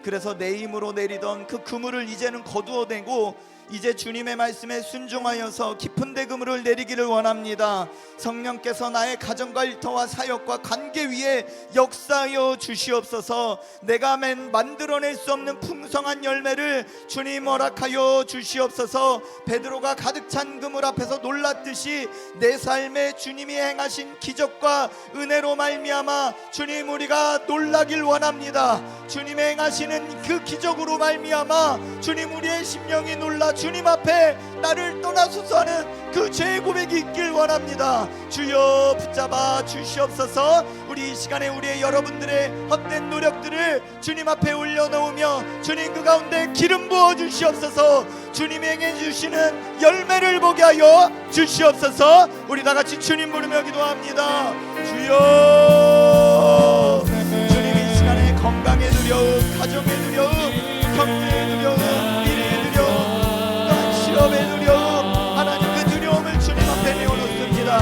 그래서 내 힘으로 내리던 그 그물을 이제는 거두어내고 이제 주님의 말씀에 순종하여서 깊은 데 그물을 내리기를 원합니다. 성령께서 나의 가정과 일터와 사역과 관계 위에 역사하여 주시옵소서. 내가 만들어낼 수 없는 풍성한 열매를 주님 허락하여 주시옵소서. 베드로가 가득 찬 그물 앞에서 놀랐듯이 내 삶에 주님이 행하신 기적과 은혜로 말미암아 주님 우리가 놀라길 원합니다. 주님이 행하시는 그 기적으로 말미암아 주님 우리의 심령이 놀라 주님 앞에 나를 떠나소서 하는 그 죄의 고백이 있길 원합니다. 주여 붙잡아 주시옵소서. 우리 이 시간에 우리의 여러분들의 헛된 노력들을 주님 앞에 올려놓으며 주님 그 가운데 기름 부어 주시옵소서. 주님이 행해 주시는 열매를 보게 하여 주시옵소서. 우리 다 같이 주님 부르며 기도합니다. 주여, 주님 이 시간에 건강의 두려움, 가정의 두려움, 경제의 두려움, 미래의 두려움, 실업의 두려움, 하나님 그 두려움을 주님 앞에 내어놓습니다.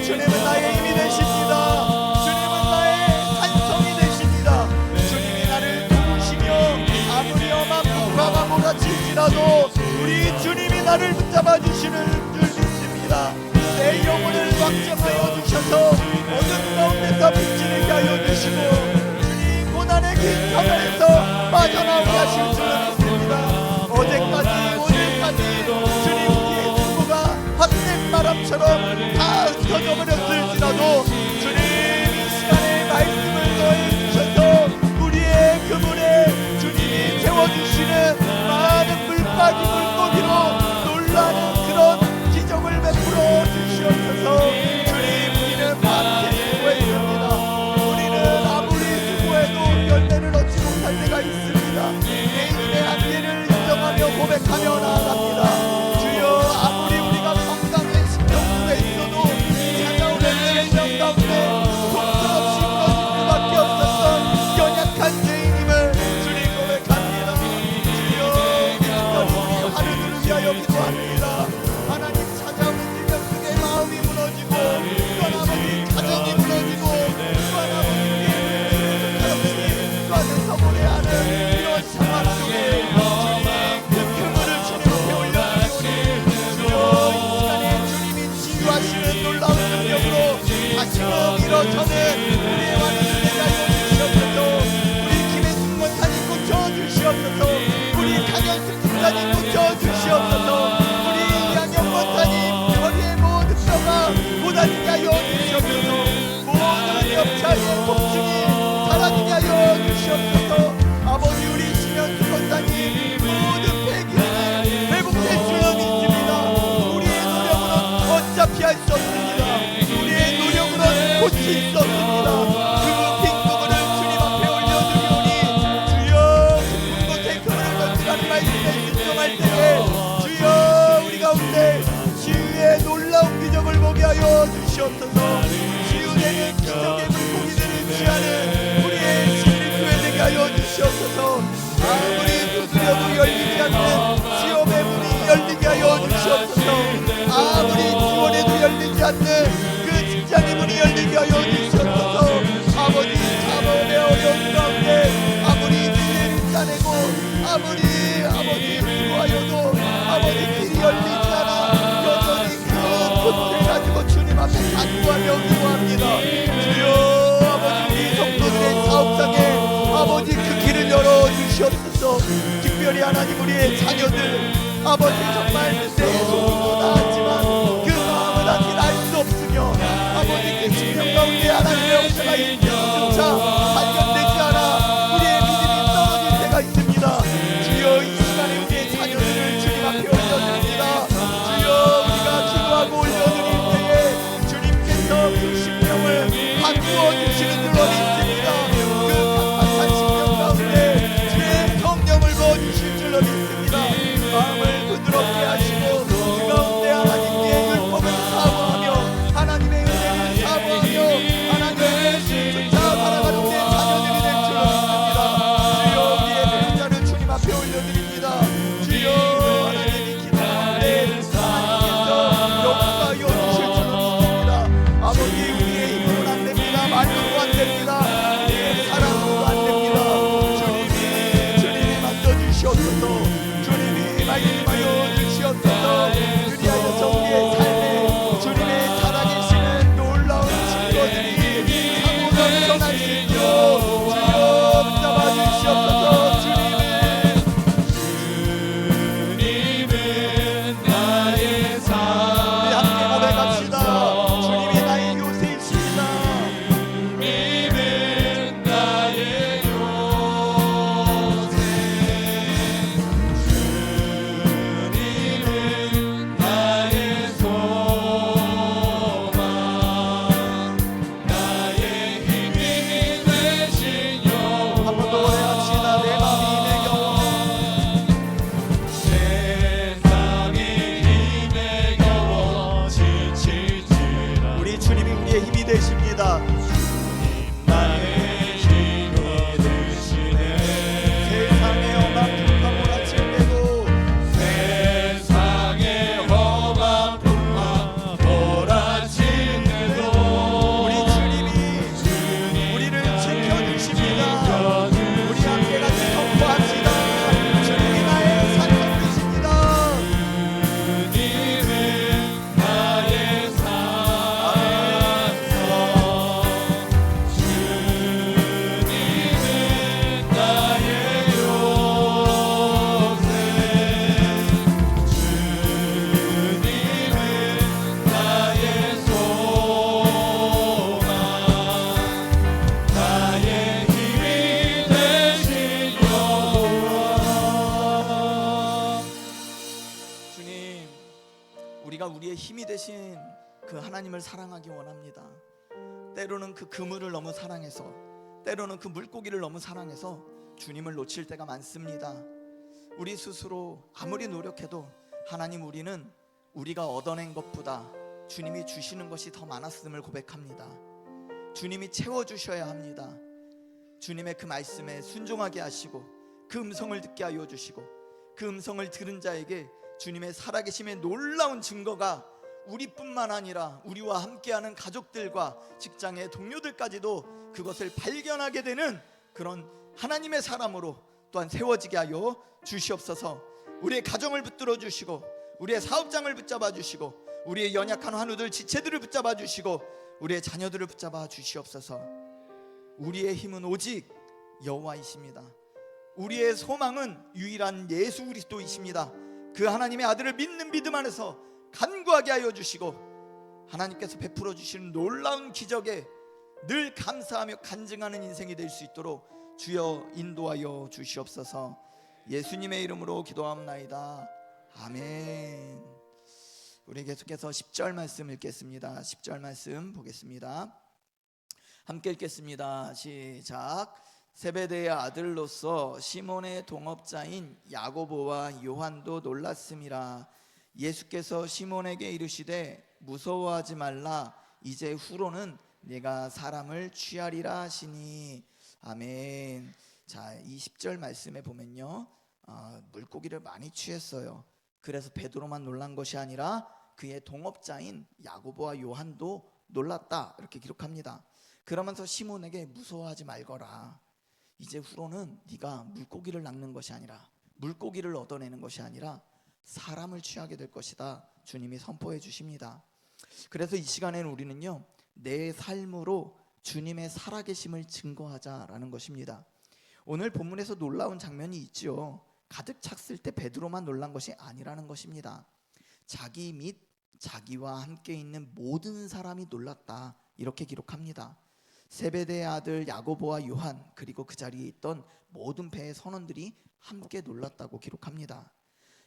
주님은 나의 힘이 되십니다. 주님은 나의 산성이 되십니다. 주님이 나를 도우시며 아무리 험한 풍파가 몰아칠지라도 우리 주님이 나를 붙잡아 주시는 줄 믿습니다. 내 영혼을 확정하여 주셔서 어둠 가운데서 빛을 내게 하여 주시고 주님 고난의 긴 터널에서 빠져나오게 하실 줄 믿습니다. 어제까지 오늘까지 주님 우리의 수고가 헛된 바람처럼 다 흩어져 버렸을지라도 주님 이 시간에 말씀을 더해 주셔서 우리의 그물에 주님이 세워주시는 많은 물박이 물고기로 놀라는 그런 기적을 베풀어 주시옵소서. 주님 우리는 밤새 수고했습니다. 우리는 아무리 수고해도 열매를 얻지 못할 때가 있습니다. 개인의 한계를 고백하며 나아갑니다. 주여 아무리 우리가 건강에 신경쓰고 있어도 찾아오는 생명 가운데 통증없이 끊어질 수밖에 없었던 연약한 죄인임을 주님 고백합니다. 주여 특별히 우리 하늘을 위하여 기도합니다. 하나님 찾아오는 일들 속에 마음이 무너지고 또 아버지 가정이 무너지고 또 아버지 우리의 없이 또 안에서 보내하는 이런 상황 속에 놀라운 능력으로 다시금 일어서는 우리의 왕이 되게 하여 주시옵소서. 우리 김혜숙 권사님 고쳐주시옵소서. 우리 강현숙 집사님 고쳐주시옵소서. 우리 이한영 권사님 허리의 모든 뼈가 고다니게 하여 주시옵소서. 모든 옆차의 통증이 사라지게 하여 주시옵소서. 아버지 우리 심현숙 권사님 모든 폐기능이 회복될 줄 믿습니다. 우리의 노력으로는 어차피 할 수 없습니다. 우리의 노력으로는 고칠 수 없습니다. 그 빈부분을 주님 앞에 올려드리오니 주여 깊은 곳에 그물을 던지라는 말씀에 순종할 때에 주여 우리 가운데 치유의 놀라운 기적을 보게 하여 주시옵소서. 치유되는 기적의 물고기들을 취하는 우리의 심리교회 되게 하여 주시옵소서. 아무리 두드려도 열리지 않는 시험의 문이 열리게 하여 주시옵소서. 아무리 지원해도 열리지 않는 그 직장의 문이 열리게 하여 주시옵소서. 아버지 자본의 어려운 가운데 아무리 지혜를 짜내고 아버지 수고하여도 아버지 길이 열리지 않아 여전히 그 고통을 가지고 주님 앞에 간구하며 기도합니다. 주여 아버지 우리 성도들의 사업장에 아버지 그 길을 열어주시옵소서. 특별히 하나님 우리의 자녀들 아버지 정말 내 소문도 나왔지만 그 마음은 아직 알 수 없으며 아버지 그 심령 가운데 하나님의 역사가 인정조차 발견되지 않아 우리의 믿음이 떨어질 때가 있습니다. 주여 이 시간에 우리의 자녀들을 주님 앞에 올려드립니다. 주여 우리가 기도하고 올려드릴 때에 주님께서 그 심령을 바꾸어 주시는 줄로 믿습니다. 그 각박한 심령 가운데 주의 성령을 부어주실 줄로 믿습니다. 마음을 부드럽게 하시고 그 가운데 하나님 주님이 말씀하여 주시옵소서. 그리하여 우리의 삶에 주님의 살아계시는 놀라운 증거들이 사고 넘쳐날 수 있도록 주여 붙잡아 주시옵소서. 주님은 나의 우리 함께 고백합시다. 주님이 나의 요새이십니다. 주님은 나의 요새, 주님은 나의 소망, 나의 힘이 되신 여호와. 한 번 더 고백합시다. 내 마음이 내 영혼 세상의 힘에 겨워 지칠지라. 우리 주님이 우리의 힘이 되십니다. 나의 힘이 되시네. 세상의 험한 풍파 몰아칠 때도 세상의 험한 풍파 몰아치는도 우리 주님이 우리를 지켜주십니다. 우리 함께 같이 선포합시다. 주님이 나의 산성 되십니다. 주님은 나의 산성, 주님은 나의 요새, 주님은 나의 소망, 나의 힘이 되신 여호와. 주님, 우리가 우리의 힘이 되신 그 하나님을 사랑하기 원합니다. 때로는 그 그물을 너무 사랑해서, 때로는 그 물고기를 너무 사랑해서 주님을 놓칠 때가 많습니다. 우리 스스로 아무리 노력해도 하나님, 우리는 우리가 얻어낸 것보다 주님이 주시는 것이 더 많았음을 고백합니다. 주님이 채워주셔야 합니다. 주님의 그 말씀에 순종하게 하시고 그 음성을 듣게 하여 주시고 그 음성을 들은 자에게 주님의 살아계심의 놀라운 증거가 우리뿐만 아니라 우리와 함께하는 가족들과 직장의 동료들까지도 그것을 발견하게 되는 그런 하나님의 사람으로 또한 세워지게 하여 주시옵소서. 우리의 가정을 붙들어 주시고 우리의 사업장을 붙잡아 주시고 우리의 연약한 환우들 지체들을 붙잡아 주시고 우리의 자녀들을 붙잡아 주시옵소서. 우리의 힘은 오직 여호와이십니다. 우리의 소망은 유일한 예수 그리스도이십니다. 그 하나님의 아들을 믿는 믿음 안에서 간구하게 하여 주시고 하나님께서 베풀어 주시는 놀라운 기적에 늘 감사하며 간증하는 인생이 될 수 있도록 주여 인도하여 주시옵소서. 예수님의 이름으로 기도합나이다. 아멘. 우리 계속해서 10절 말씀 읽겠습니다. 10절 말씀 보겠습니다. 함께 읽겠습니다. 시작. 세베대의 아들로서 시몬의 동업자인 야고보와 요한도 놀랐음이라. 예수께서 시몬에게 이르시되 무서워하지 말라. 이제 후로는 내가 사람을 취하리라 하시니. 아멘. 자, 이 10절 말씀에 보면요, 물고기를 많이 취했어요. 그래서 베드로만 놀란 것이 아니라 그의 동업자인 야고보와 요한도 놀랐다, 이렇게 기록합니다. 그러면서 시몬에게 무서워하지 말거라. 이제 후로는 네가 물고기를 낚는 것이 아니라, 물고기를 얻어내는 것이 아니라 사람을 취하게 될 것이다, 주님이 선포해 주십니다. 그래서 이 시간에는 우리는요, 내 삶으로 주님의 살아계심을 증거하자라는 것입니다. 오늘 본문에서 놀라운 장면이 있죠. 가득 찼을 때 베드로만 놀란 것이 아니라는 것입니다. 자기 및 자기와 함께 있는 모든 사람이 놀랐다, 이렇게 기록합니다. 세베대의 아들 야고보와 요한, 그리고 그 자리에 있던 모든 배의 선원들이 함께 놀랐다고 기록합니다.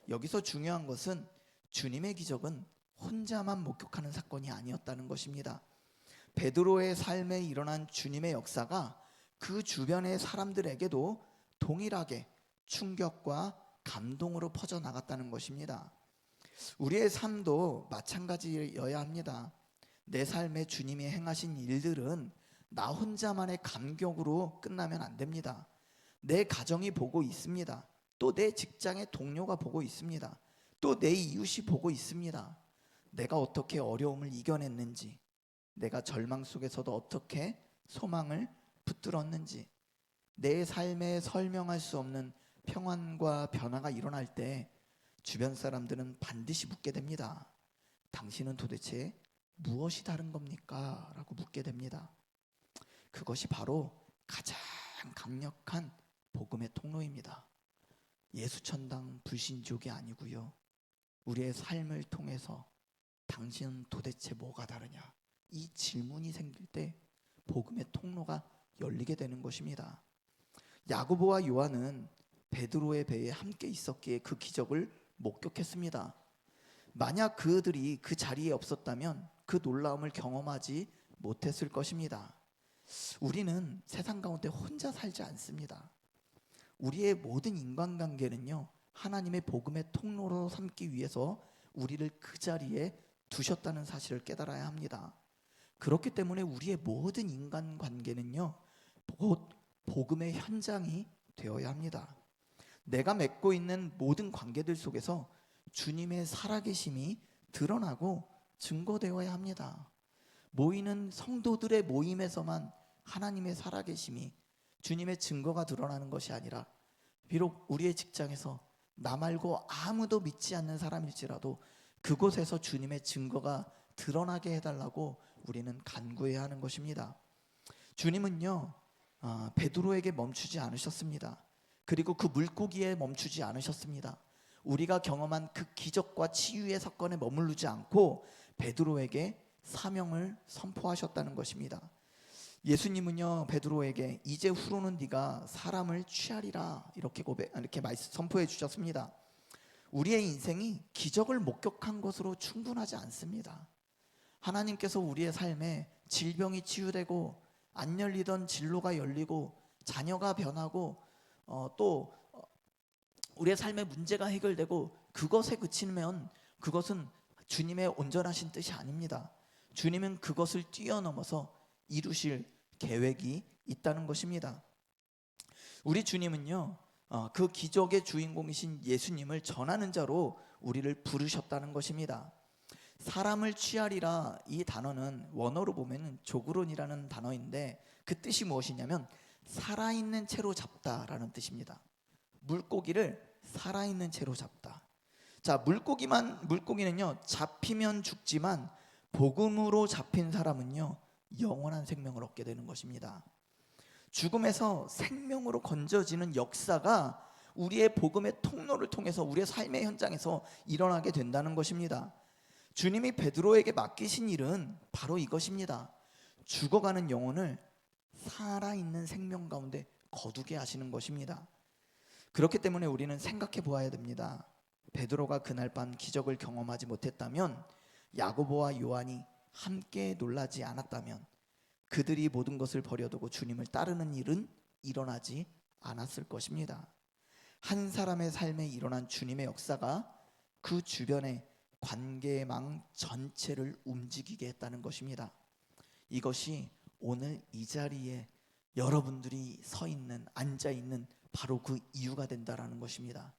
여기서 중요한 것은 주님의 기적은 혼자만 목격하는 사건이 아니었다는 것입니다. 베드로의 삶에 일어난 주님의 역사가 그 주변의 사람들에게도 동일하게 충격과 감동으로 퍼져나갔다는 것입니다. 우리의 삶도 마찬가지여야 합니다. 내 삶에 주님이 행하신 일들은 나 혼자만의 감격으로 끝나면 안 됩니다. 내 가정이 보고 있습니다. 또 내 직장의 동료가 보고 있습니다. 또 내 이웃이 보고 있습니다. 내가 어떻게 어려움을 이겨냈는지, 내가 절망 속에서도 어떻게 소망을 붙들었는지, 내 삶에 설명할 수 없는 평안과 변화가 일어날 때 주변 사람들은 반드시 묻게 됩니다. 당신은 도대체 무엇이 다른 겁니까? 라고 묻게 됩니다. 그것이 바로 가장 강력한 복음의 통로입니다. 예수천당 불신족이 아니고요, 우리의 삶을 통해서 당신은 도대체 뭐가 다르냐, 이 질문이 생길 때 복음의 통로가 열리게 되는 것입니다. 야고보와 요한은 베드로의 배에 함께 있었기에 그 기적을 목격했습니다. 만약 그들이 그 자리에 없었다면 그 놀라움을 경험하지 못했을 것입니다. 우리는 세상 가운데 혼자 살지 않습니다. 우리의 모든 인간관계는요, 하나님의 복음의 통로로 삼기 위해서 우리를 그 자리에 두셨다는 사실을 깨달아야 합니다. 그렇기 때문에 우리의 모든 인간관계는요, 곧 복음의 현장이 되어야 합니다. 내가 맺고 있는 모든 관계들 속에서 주님의 살아계심이 드러나고 증거되어야 합니다. 모이는 성도들의 모임에서만 하나님의 살아계심이, 주님의 증거가 드러나는 것이 아니라, 비록 우리의 직장에서 나 말고 아무도 믿지 않는 사람일지라도 그곳에서 주님의 증거가 드러나게 해달라고 우리는 간구해야 하는 것입니다. 주님은요, 베드로에게 멈추지 않으셨습니다. 그리고 그 물고기에 멈추지 않으셨습니다. 우리가 경험한 그 기적과 치유의 사건에 머무르지 않고 베드로에게 사명을 선포하셨다는 것입니다. 예수님은요, 베드로에게 이제 후로는 네가 사람을 취하리라, 이렇게 선포해 주셨습니다. 우리의 인생이 기적을 목격한 것으로 충분하지 않습니다. 하나님께서 우리의 삶에 질병이 치유되고 안 열리던 진로가 열리고 자녀가 변하고 또 우리의 삶의 문제가 해결되고 그것에 그치면 그것은 주님의 온전하신 뜻이 아닙니다. 주님은 그것을 뛰어넘어서 이루실 계획이 있다는 것입니다. 우리 주님은요, 그 기적의 주인공이신 예수님을 전하는 자로 우리를 부르셨다는 것입니다. 사람을 취하리라, 이 단어는 원어로 보면 조그론이라는 단어인데 그 뜻이 무엇이냐면 살아있는 채로 잡다라는 뜻입니다. 물고기를 살아있는 채로 잡다. 자, 물고기는요, 잡히면 죽지만 복음으로 잡힌 사람은요, 영원한 생명을 얻게 되는 것입니다. 죽음에서 생명으로 건져지는 역사가 우리의 복음의 통로를 통해서 우리의 삶의 현장에서 일어나게 된다는 것입니다. 주님이 베드로에게 맡기신 일은 바로 이것입니다. 죽어가는 영혼을 살아있는 생명 가운데 거두게 하시는 것입니다. 그렇기 때문에 우리는 생각해 보아야 됩니다. 베드로가 그날 밤 기적을 경험하지 못했다면, 야고보와 요한이 함께 놀라지 않았다면, 그들이 모든 것을 버려두고 주님을 따르는 일은 일어나지 않았을 것입니다. 한 사람의 삶에 일어난 주님의 역사가 그 주변의 관계망 전체를 움직이게 했다는 것입니다. 이것이 오늘 이 자리에 여러분들이 서 있는, 앉아 있는 바로 그 이유가 된다라는 것입니다.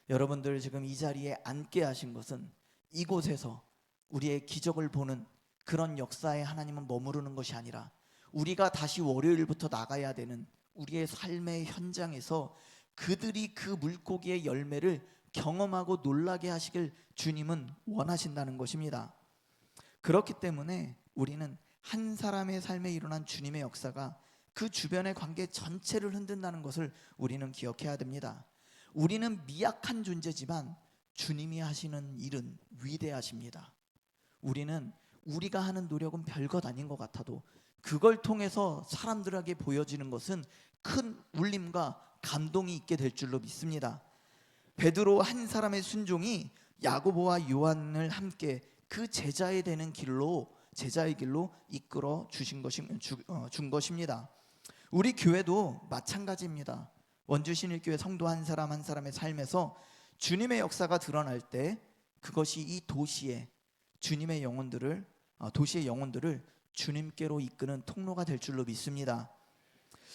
여러분들 지금 이 자리에 앉게 하신 것은 이곳에서 우리의 기적을 보는 그런 역사에 하나님은 머무르는 것이 아니라 우리가 다시 월요일부터 나가야 되는 우리의 삶의 현장에서 그들이 그 물고기의 열매를 경험하고 놀라게 하시길 주님은 원하신다는 것입니다. 그렇기 때문에 우리는 한 사람의 삶에 일어난 주님의 역사가 그 주변의 관계 전체를 흔든다는 것을 우리는 기억해야 됩니다. 우리는 미약한 존재지만 주님이 하시는 일은 위대하십니다. 우리는 우리가 하는 노력은 별것 아닌 것 같아도 그걸 통해서 사람들에게 보여지는 것은 큰 울림과 감동이 있게 될 줄로 믿습니다. 베드로 한 사람의 순종이 야고보와 요한을 함께 그 제자의 길로 이끌어 준 것입니다. 우리 교회도 마찬가지입니다. 원주신일교회 성도 한 사람 한 사람의 삶에서 주님의 역사가 드러날 때 그것이 이 도시의 영혼들을 주님께로 이끄는 통로가 될 줄로 믿습니다.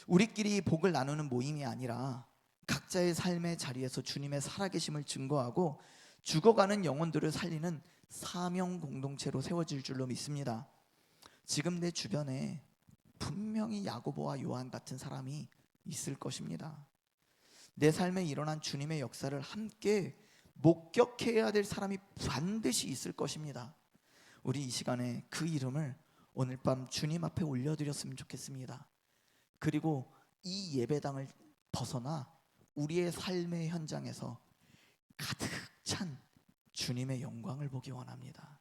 우리끼리 복을 나누는 모임이 아니라 각자의 삶의 자리에서 주님의 살아계심을 증거하고 죽어가는 영혼들을 살리는 사명 공동체로 세워질 줄로 믿습니다. 지금 내 주변에 분명히 야고보와 요한 같은 사람이 있을 것입니다. 내 삶에 일어난 주님의 역사를 함께 목격해야 될 사람이 반드시 있을 것입니다. 우리 이 시간에 그 이름을 오늘 밤 주님 앞에 올려드렸으면 좋겠습니다. 그리고 이 예배당을 벗어나 우리의 삶의 현장에서 가득 찬 주님의 영광을 보기 원합니다.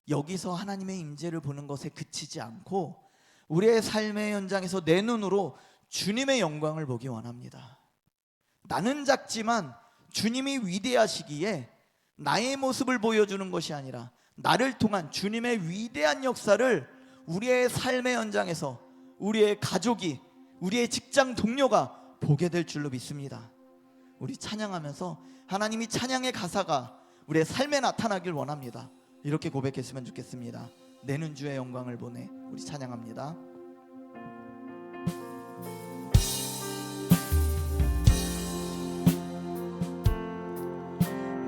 여기서 하나님의 임재를 보는 것에 그치지 않고 우리의 삶의 현장에서 내 눈으로 주님의 영광을 보기 원합니다. 나는 작지만 주님이 위대하시기에 나의 모습을 보여주는 것이 아니라 나를 통한 주님의 위대한 역사를 우리의 삶의 현장에서 우리의 가족이, 우리의 직장 동료가 보게 될 줄로 믿습니다. 우리 찬양하면서 하나님이 찬양의 가사가 우리의 삶에 나타나길 원합니다. 이렇게 고백했으면 좋겠습니다. 내는 주의 영광을 보내. 우리 찬양합니다.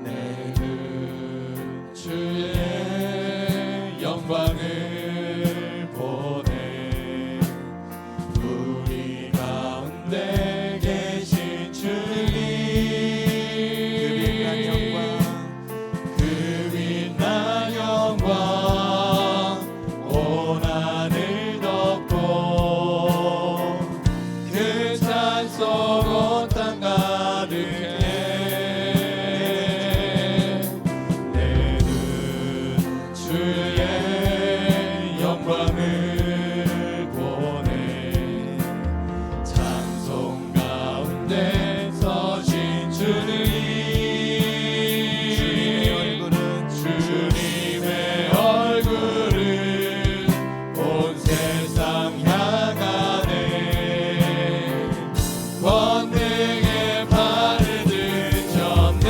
내는 주의 영광을 보내. 우리 가운데 계신 주님, 그 빛난 영광 온 하늘 덮고 그 찬송 온 땅 가득해. 주의 영광을 보내. 찬송 가운데 서신 주님의 얼굴은 온 세상 향하네. 권능의 발을 들쳤네.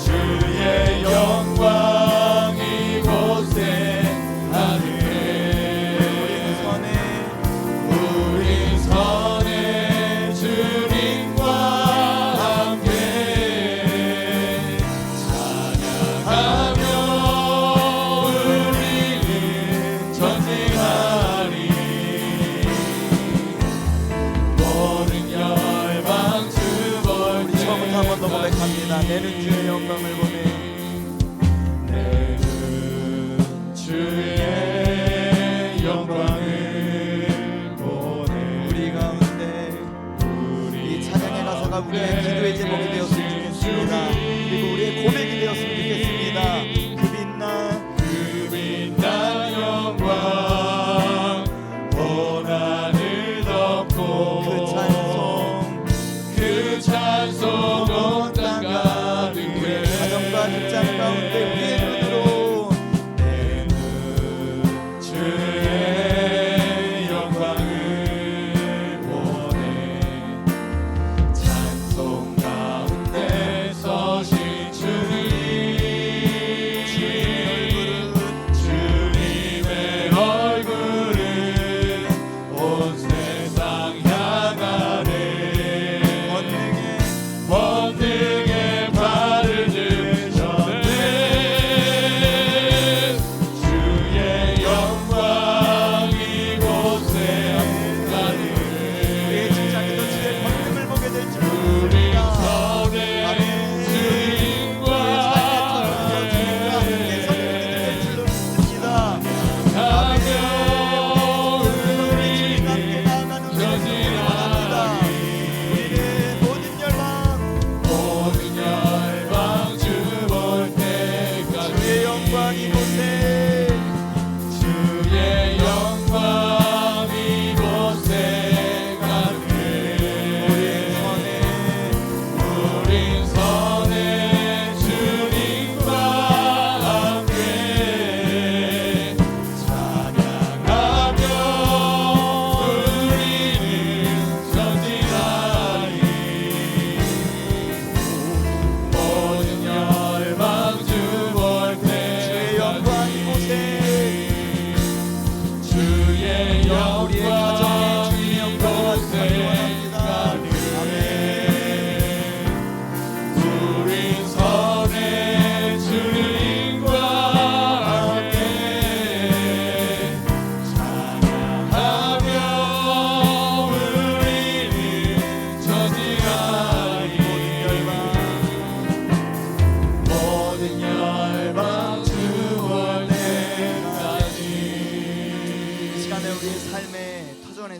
주의 영광 이곳에 가득해. 우리 선에 주님과 함께 찬양하며 우리는 전쟁하리. 모든 열방 주벌 처음부터 한 번 더 고백합니다. 내는 주의 영광을 보내. 내는 주의 영광을 보내. 우리 가운데 이 찬양의 가사가 우리의 기도의 제목이 되었으면 좋겠습니다. 그리고 우리의 고백이 되었으면 좋겠습니다. 그 빛난 영광 온 하늘 덮고 그 찬송 온 땅 가득해. 우리의 가정과 직장 가운데 우리의 눈으로 내는 주의 영광을 보내. 찬송 가운데 서신 주님의 얼굴은 온 세상 향하네. 권능의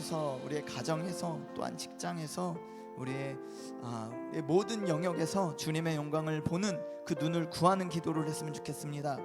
교회에서, 우리의 가정에서, 또한 직장에서, 우리의 모든 영역에서 주님의 영광을 보는 그 눈을 구하는 기도를 했으면 좋겠습니다.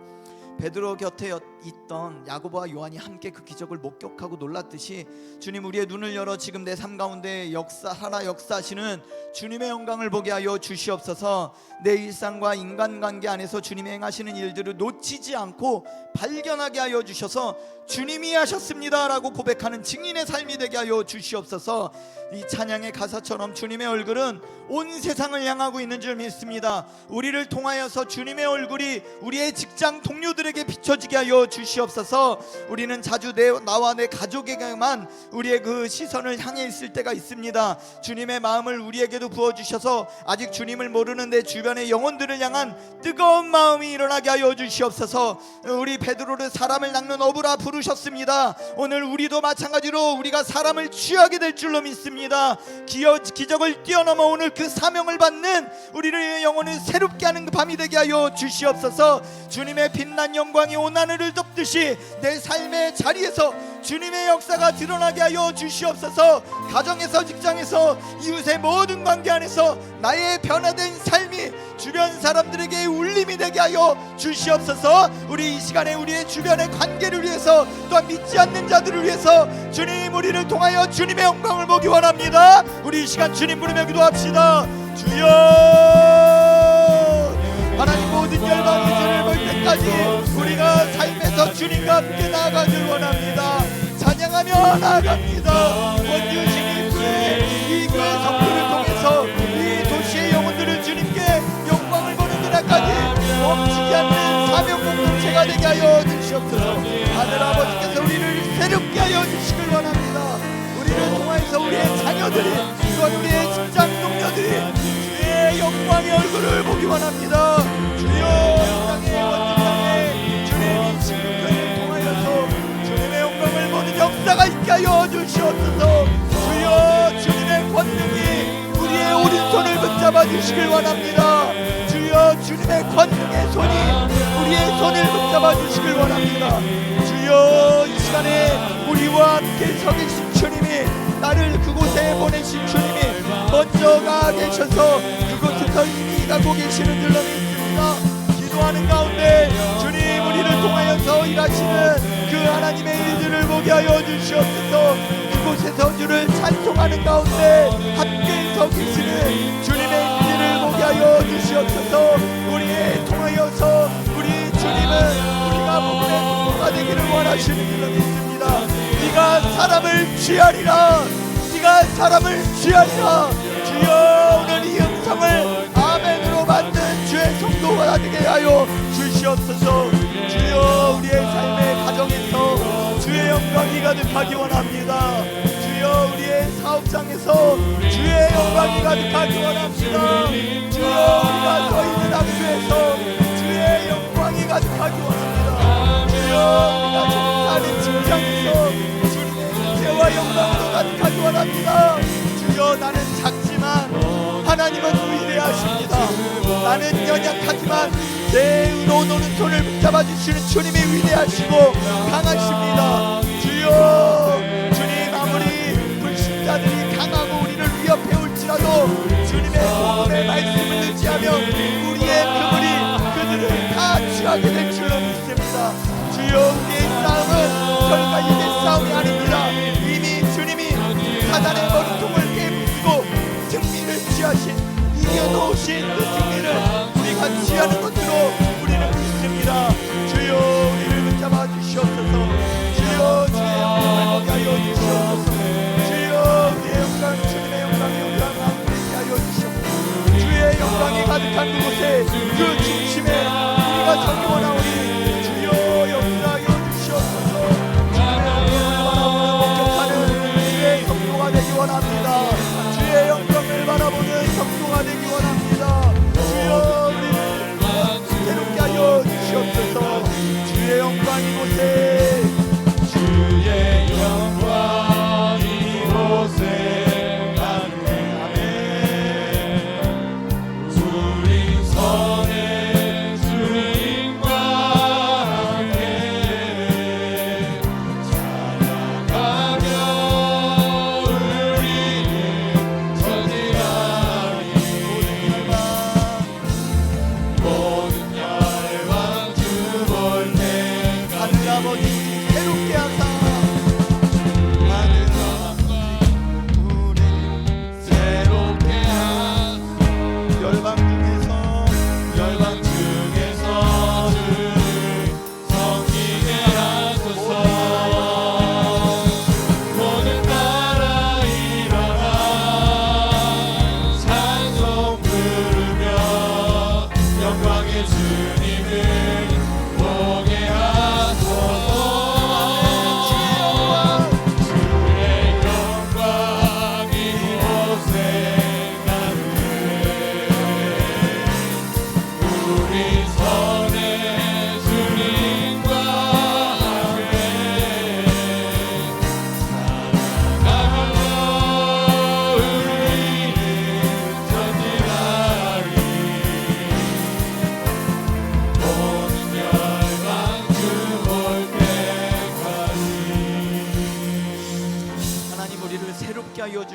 베드로 곁에 있던 야고보와 요한이 함께 그 기적을 목격하고 놀랐듯이 주님, 우리의 눈을 열어 지금 내 삶 가운데 역사하시는 주님의 영광을 보게 하여 주시옵소서. 내 일상과 인간관계 안에서 주님이 행하시는 일들을 놓치지 않고 발견하게 하여 주셔서 주님이 하셨습니다 라고 고백하는 증인의 삶이 되게 하여 주시옵소서. 이 찬양의 가사처럼 주님의 얼굴은 온 세상을 향하고 있는 줄 믿습니다. 우리를 통하여서 주님의 얼굴이 우리의 직장 동료들에게 비춰지게 하여 주시옵소서. 우리는 자주 나와 내 가족에게만 우리의 그 시선을 향해 있을 때가 있습니다. 주님의 마음을 우리에게도 부어주셔서 아직 주님을 모르는 내 주변의 영혼들을 향한 뜨거운 마음이 일어나게 하여 주시옵소서. 우리 베드로를 사람을 낚는 어부라 부르셨습니다. 오늘 우리도 마찬가지로 우리가 사람을 취하게 될 줄로 믿습니다. 기적을 뛰어넘어 오늘 그 사명을 받는 우리의 영혼을 새롭게 하는 그 밤이 되게 하여 주시옵소서. 주님의 빛난 영광이 온 하늘을 덮듯이 내 삶의 자리에서 주님의 역사가 드러나게 하여 주시옵소서. 가정에서, 직장에서, 이웃의 모든 관계 안에서 나의 변화된 삶이 주변 사람들에게 울림이 되게 하여 주시옵소서. 우리 이 시간에 우리의 주변의 관계를 위해서, 또한 믿지 않는 자들을 위해서 주님, 우리를 통하여 주님의 영광을 보기 원합니다. 우리 이 시간 주님 부르며 기도합시다. 주여, 하나님, 모든 열방이 주를 볼 때까지 우리가 삶에서 주님과 함께 나아가길 원합니다. 찬양하며 나아갑니다. 원주신 이 교회 성도를 통해서 이 도시의 영혼들을 주님께 영광을 보는 그날까지 멈추지 않는 사명 공동체가 되게 하여 주시옵소서. 하늘 아버지께서 우리를 새롭게 하여 주시길 원합니다. 우리를 통하여서 우리의 자녀들이, 또한 우리의 직장 동료들이 주의 영광의 얼굴을 보기 원합니다. 주여, 땅의 원주땅에 주님이 지금 그를 통하여서 주님의 영광을 보는 역사가 있게 하여 주시옵소서. 주여, 주님의 권능이 우리의 오른손을 붙잡아 주시길 원합니다. 주여, 주님의 권능의 손이 우리의 손을 붙잡아 주시길 원합니다. 주여, 이 시간에 우리와 함께 서 계신 주님이, 나를 그곳에 보내신 주님이 먼저 가 계셔서 그곳에서 이미 가고 계시는 줄로 믿습니다. 기도하는 가운데 주님, 우리를 통하여서 일하시는 그 하나님의 일들을 보게 하여 주시옵소서. 그곳에서 주를 찬송하는 가운데 함께 서 계시는 주님의 일들을 보게 하여 주시옵소서. 우리에 통하여서 우리 주님은 우리가 복음의 통로가 되기를 원하시는 줄로 믿습니다. 네가 사람을 취하리라, 네가 사람을 취하리라. 주여, 오늘 이 음성을 아멘으로 만든 주의 성도가 되게 하여 주시옵소서. 주여, 우리의 삶의 가정에서 주의 영광이 가득하기 원합니다. 주여, 우리의 사업장에서 주의 영광이 가득하기 원합니다. 주여, 우리가 서 있는 학교에서 주의 영광이 가득하기 원합니다. 주여, 우리가 종사하는 직장에서 주님의 임재와 영광으로 가득하기 원합니다. 주여, 나는 작지만 하나님은 위대하십니다. 나는 연약하지만 내 의로운 오른손을 붙잡아 주시는 주님이 위대하시고 강하십니다. 주여, 주님, 아무리 불신자들이 강하고 우리를 위협해 올지라도 주님의 복음의 말씀을 의지하며 우리의 그들을 다 취하게 될 줄로 믿습니다. 주여, 우리의 싸움은 결과 이의 싸움이 아닙니다. 이미 주님이 사단의 머리통을 깨부수고 승리를 취하신, 이겨놓으신 그 승리를 우리가 취하는 것으로 우리는 믿습니다. 주여, 우리를 붙잡아 주시옵소서. 주여, 주의 영광을 보게 하여 주시옵소서. 주여, 우리의 영광, 주님의 영광이 우리 함께 하여 주시옵소서. 주의 영광이 가득한 그곳에, 그 중심에 우리가 서기 원하오니 주여, 역사하여 주시옵소서. 주님의 영광을 바라보는 목격하는 주의 성도가 되기 원합니다. 주의 영광을 바라보는 성도가 되기 원합니다. 주여, 우리를 새롭게 하여 주시옵소서. 주의 영광 이곳에, 주의 영광 이곳에 아멘. 우리 선에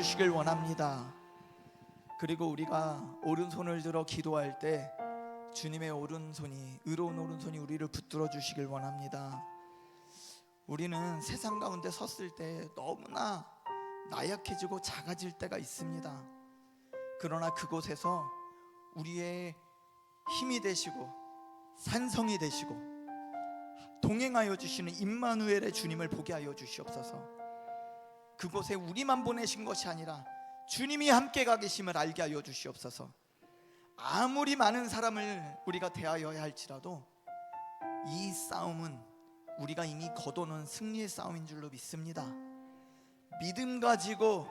주시길 원합니다. 그리고 우리가 오른손을 들어 기도할 때 주님의 오른손이, 의로운 오른손이 우리를 붙들어 주시길 원합니다. 우리는 세상 가운데 섰을 때 너무나 나약해지고 작아질 때가 있습니다. 그러나 그곳에서 우리의 힘이 되시고 산성이 되시고 동행하여 주시는 임마누엘의 주님을 보게 하여 주시옵소서. 그곳에 우리만 보내신 것이 아니라 주님이 함께 가 계심을 알게 하여 주시옵소서. 아무리 많은 사람을 우리가 대하여야 할지라도 이 싸움은 우리가 이미 거둬놓은 승리의 싸움인 줄로 믿습니다. 믿음 가지고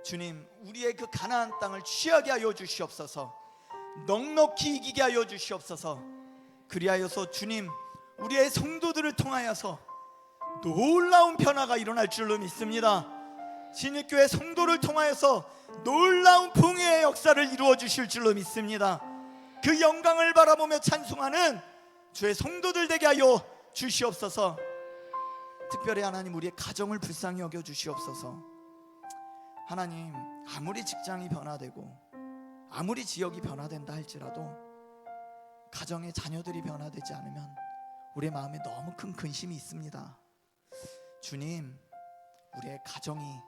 주님, 우리의 그 가나안 땅을 취하게 하여 주시옵소서. 넉넉히 이기게 하여 주시옵소서. 그리하여서 주님, 우리의 성도들을 통하여서 놀라운 변화가 일어날 줄로 믿습니다. 진익교회 성도를 통하여서 놀라운 풍요의 역사를 이루어 주실 줄로 믿습니다. 그 영광을 바라보며 찬송하는 주의 성도들 되게 하여 주시옵소서. 특별히 하나님, 우리의 가정을 불쌍히 여겨 주시옵소서. 하나님, 아무리 직장이 변화되고 아무리 지역이 변화된다 할지라도 가정의 자녀들이 변화되지 않으면 우리의 마음에 너무 큰 근심이 있습니다. 주님, 우리의 가정이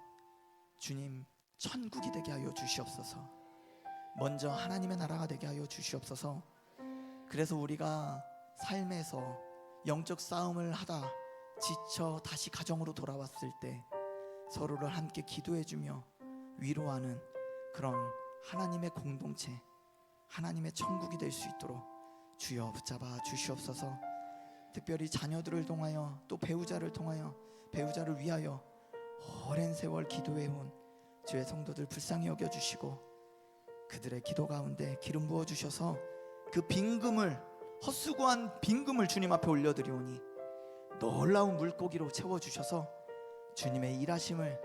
주님 천국이 되게 하여 주시옵소서. 먼저 하나님의 나라가 되게 하여 주시옵소서. 그래서 우리가 삶에서 영적 싸움을 하다 지쳐 다시 가정으로 돌아왔을 때 서로를 함께 기도해주며 위로하는 그런 하나님의 공동체, 하나님의 천국이 될 수 있도록 주여 붙잡아 주시옵소서. 특별히 자녀들을 통하여 또 배우자를 통하여 배우자를 위하여 오랜 세월 기도해온 주의 성도들 불쌍히 여겨주시고 그들의 기도 가운데 기름 부어주셔서 그 빈금을, 헛수고한 빈금을 주님 앞에 올려드리오니 놀라운 물고기로 채워주셔서 주님의 일하심을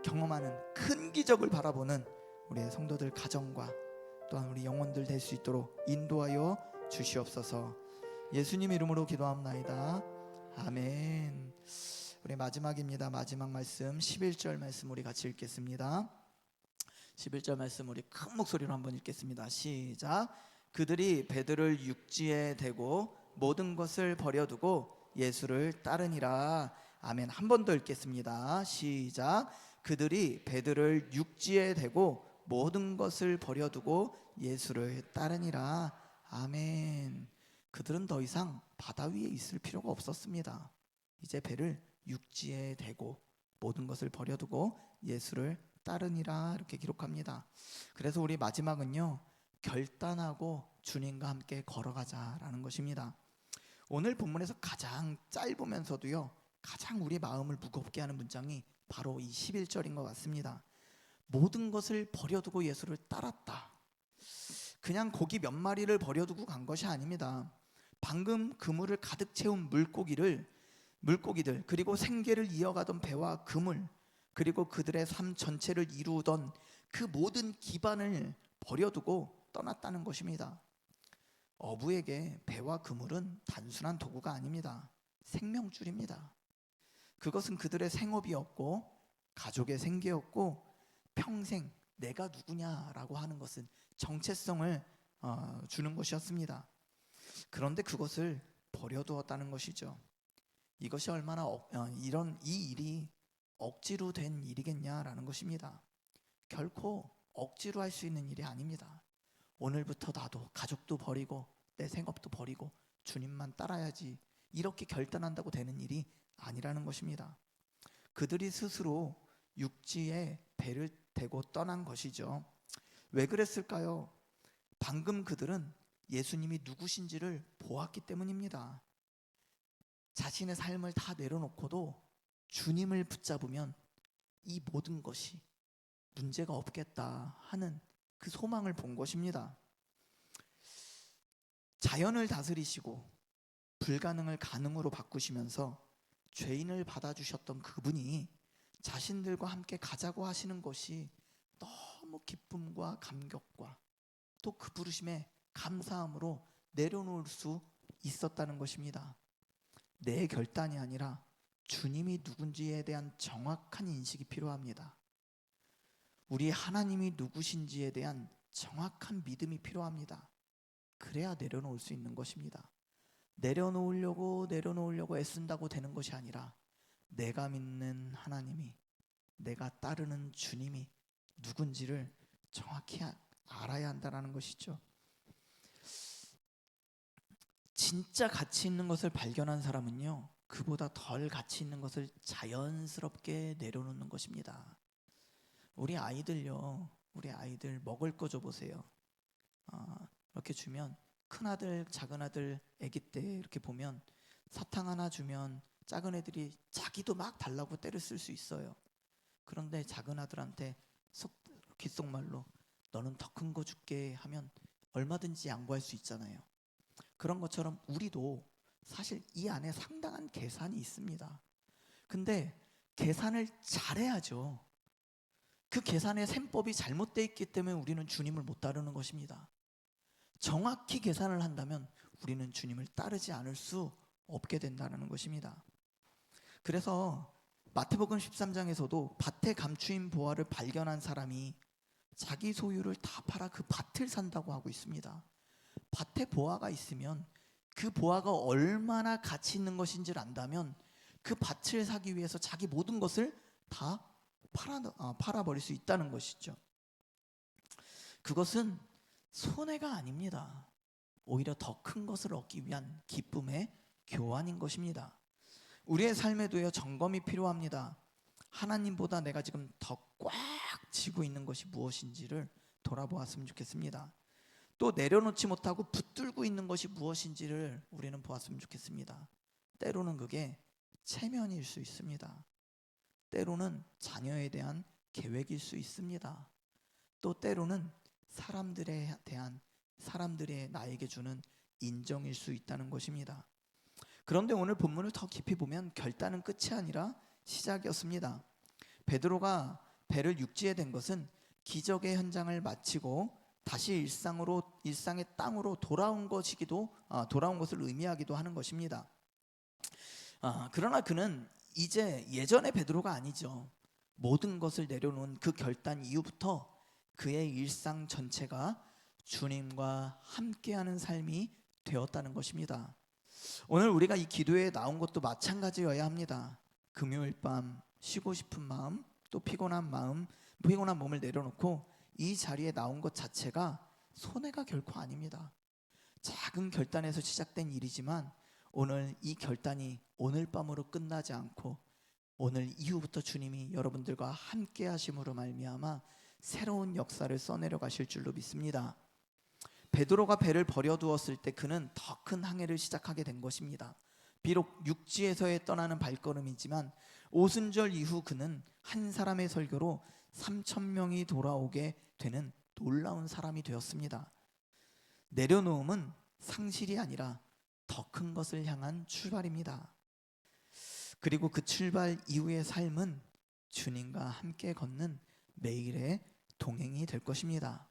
경험하는 큰 기적을 바라보는 우리의 성도들 가정과 또한 우리 영혼들 될 수 있도록 인도하여 주시옵소서. 예수님 이름으로 기도합나이다. 아멘. 우리 마지막입니다. 마지막 말씀 11절 말씀 우리 같이 읽겠습니다. 11절 말씀 우리 큰 목소리로 한번 읽겠습니다. 시작. 그들이 배들을 육지에 대고 모든 것을 버려두고 예수를 따르니라. 아멘. 한 번 더 읽겠습니다. 시작. 그들이 배들을 육지에 대고 모든 것을 버려두고 예수를 따르니라. 아멘. 그들은 더 이상 바다 위에 있을 필요가 없었습니다. 이제 배를 육지에 대고 모든 것을 버려두고 예수를 따르니라 이렇게 기록합니다. 그래서 우리 마지막은요, 결단하고 주님과 함께 걸어가자라는 것입니다. 오늘 본문에서 가장 짧으면서도요 가장 우리 마음을 무겁게 하는 문장이 바로 이 11절인 것 같습니다. 모든 것을 버려두고 예수를 따랐다. 그냥 고기 몇 마리를 버려두고 간 것이 아닙니다. 방금 그물을 가득 채운 물고기들 그리고 생계를 이어가던 배와 그물 그리고 그들의 삶 전체를 이루던 그 모든 기반을 버려두고 떠났다는 것입니다. 어부에게 배와 그물은 단순한 도구가 아닙니다. 생명줄입니다. 그것은 그들의 생업이었고 가족의 생계였고 평생 내가 누구냐라고 하는 것은 정체성을 주는 것이었습니다. 그런데 그것을 버려두었다는 것이죠. 이것이 얼마나 이 일이 억지로 된 일이겠냐라는 것입니다. 결코 억지로 할 수 있는 일이 아닙니다. 오늘부터 나도 가족도 버리고 내 생업도 버리고 주님만 따라야지 이렇게 결단한다고 되는 일이 아니라는 것입니다. 그들이 스스로 육지에 배를 대고 떠난 것이죠. 왜 그랬을까요? 방금 그들은 예수님이 누구신지를 보았기 때문입니다. 자신의 삶을 다 내려놓고도 주님을 붙잡으면 이 모든 것이 문제가 없겠다 하는 그 소망을 본 것입니다. 자연을 다스리시고 불가능을 가능으로 바꾸시면서 죄인을 받아주셨던 그분이 자신들과 함께 가자고 하시는 것이 너무 기쁨과 감격과 또 그 부르심에 감사함으로 내려놓을 수 있었다는 것입니다. 내 결단이 아니라 주님이 누군지에 대한 정확한 인식이 필요합니다. 우리 하나님이 누구신지에 대한 정확한 믿음이 필요합니다. 그래야 내려놓을 수 있는 것입니다. 내려놓으려고 애쓴다고 되는 것이 아니라 내가 믿는 하나님이, 내가 따르는 주님이 누군지를 정확히 알아야 한다는 것이죠. 진짜 가치 있는 것을 발견한 사람은요, 그보다 덜 가치 있는 것을 자연스럽게 내려놓는 것입니다. 우리 아이들 먹을 거 줘보세요. 이렇게 주면 큰아들 작은아들 아기 때 이렇게 보면 사탕 하나 주면 작은 애들이 자기도 막 달라고 때를 쓸 수 있어요. 그런데 작은아들한테 귓속말로 너는 더 큰 거 줄게 하면 얼마든지 양보할 수 있잖아요. 그런 것처럼 우리도 사실 이 안에 상당한 계산이 있습니다. 근데 계산을 잘해야죠. 그 계산의 셈법이 잘못되어 있기 때문에 우리는 주님을 못 따르는 것입니다. 정확히 계산을 한다면 우리는 주님을 따르지 않을 수 없게 된다는 것입니다. 그래서 마태복음 13장에서도 밭에 감추인 보화를 발견한 사람이 자기 소유를 다 팔아 그 밭을 산다고 하고 있습니다. 밭에 보화가 있으면 그 보화가 얼마나 가치 있는 것인지를 안다면 그 밭을 사기 위해서 자기 모든 것을 다 팔아버릴 수 있다는 것이죠. 그것은 손해가 아닙니다. 오히려 더 큰 것을 얻기 위한 기쁨의 교환인 것입니다. 우리의 삶에도요, 점검이 필요합니다. 하나님보다 내가 지금 더 꽉 쥐고 있는 것이 무엇인지를 돌아보았으면 좋겠습니다. 또 내려놓지 못하고 붙들고 있는 것이 무엇인지를 우리는 보았으면 좋겠습니다. 때로는 그게 체면일 수 있습니다. 때로는 자녀에 대한 계획일 수 있습니다. 또 때로는 사람들의 나에게 주는 인정일 수 있다는 것입니다. 그런데 오늘 본문을 더 깊이 보면 결단은 끝이 아니라 시작이었습니다. 베드로가 배를 육지에 댄 것은 기적의 현장을 마치고 다시 일상의 땅으로 돌아온 것을 의미하기도 하는 것입니다. 그러나 그는 이제 예전의 베드로가 아니죠. 모든 것을 내려놓은 그 결단 이후부터 그의 일상 전체가 주님과 함께하는 삶이 되었다는 것입니다. 오늘 우리가 이 기도에 나온 것도 마찬가지여야 합니다. 금요일 밤 쉬고 싶은 마음, 또 피곤한 몸을 내려놓고 이 자리에 나온 것 자체가 손해가 결코 아닙니다. 작은 결단에서 시작된 일이지만 오늘 이 결단이 오늘 밤으로 끝나지 않고 오늘 이후부터 주님이 여러분들과 함께 하심으로 말미암아 새로운 역사를 써내려 가실 줄로 믿습니다. 베드로가 배를 버려두었을 때 그는 더 큰 항해를 시작하게 된 것입니다. 비록 육지에서의 떠나는 발걸음이지만 오순절 이후 그는 한 사람의 설교로 3,000명이 돌아오게 되는 놀라운 사람이 되었습니다. 내려놓음은 상실이 아니라 더 큰 것을 향한 출발입니다. 그리고 그 출발 이후의 삶은 주님과 함께 걷는 매일의 동행이 될 것입니다.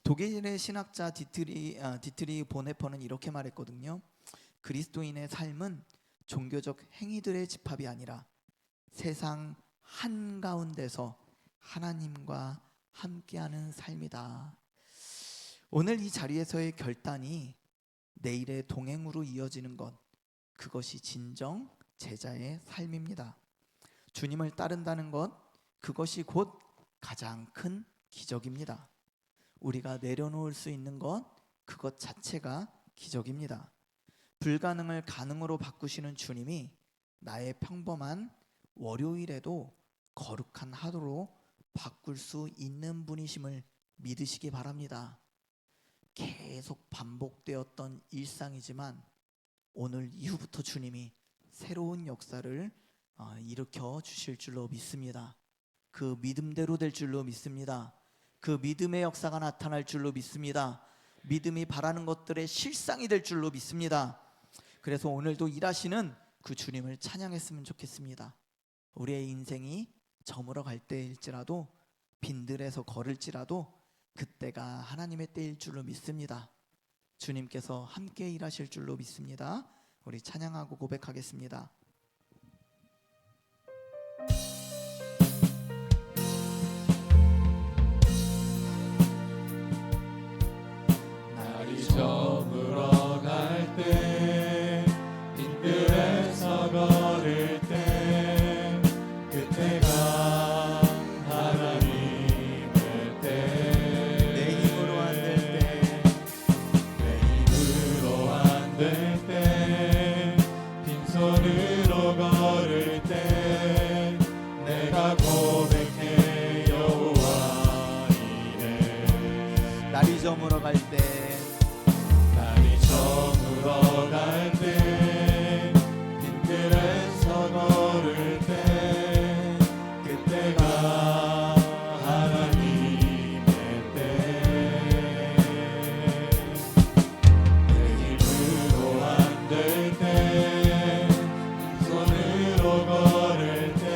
독일의 신학자 디트리 보네퍼는 이렇게 말했거든요. 그리스도인의 삶은 종교적 행위들의 집합이 아니라 세상 한가운데서 하나님과 함께하는 삶이다. 오늘 이 자리에서의 결단이 내일의 동행으로 이어지는 것, 그것이 진정 제자의 삶입니다. 주님을 따른다는 것, 그것이 곧 가장 큰 기적입니다. 우리가 내려놓을 수 있는 것, 그것 자체가 기적입니다. 불가능을 가능으로 바꾸시는 주님이 나의 평범한 월요일에도 거룩한 하루로 바꿀 수 있는 분이심을 믿으시기 바랍니다. 계속 반복되었던 일상이지만 오늘 이후부터 주님이 새로운 역사를 일으켜 주실 줄로 믿습니다. 그 믿음대로 될 줄로 믿습니다. 그 믿음의 역사가 나타날 줄로 믿습니다. 믿음이 바라는 것들의 실상이 될 줄로 믿습니다. 그래서 오늘도 일하시는 그 주님을 찬양했으면 좋겠습니다. 우리의 인생이 저물어 갈 때일지라도 빈들에서 걸을지라도 그때가 하나님의 때일 줄로 믿습니다. 주님께서 함께 일하실 줄로 믿습니다. 우리 찬양하고 고백하겠습니다. 저물어 갈 때 날이 저물어 갈 때 빈들에서 걸을 때 그때가 하나님의 때 내 힘으로 안 될 때 손으로 걸을 때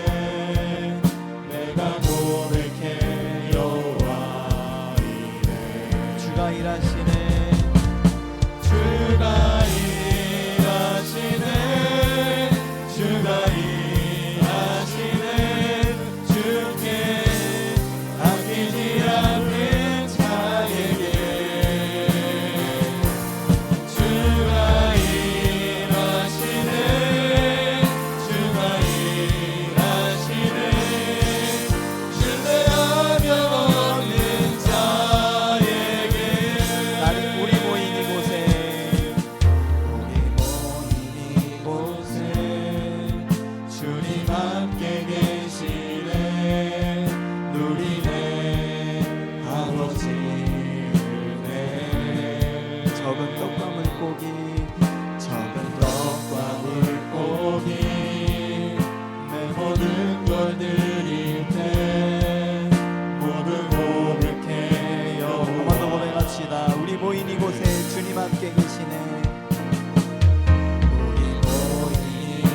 내가 고백해 여호와 이래 주가 일하시네 주가 일하시네 주가 일하시네 주께 아끼지 않는 자에게 주가 일하시네 주가 일하시네 신뢰하며 얻는 자에게 우리 모인 이곳에 이곳에 주님 함께 계시네 누리네 아버지 은혜 적은 떡과 물고기 적은 떡과 물고기 내 모든 걸 드릴 때 모두 고백해 한 번 더 여호와 고백합시다. 우리 모인 이곳에 주님 함께 계시네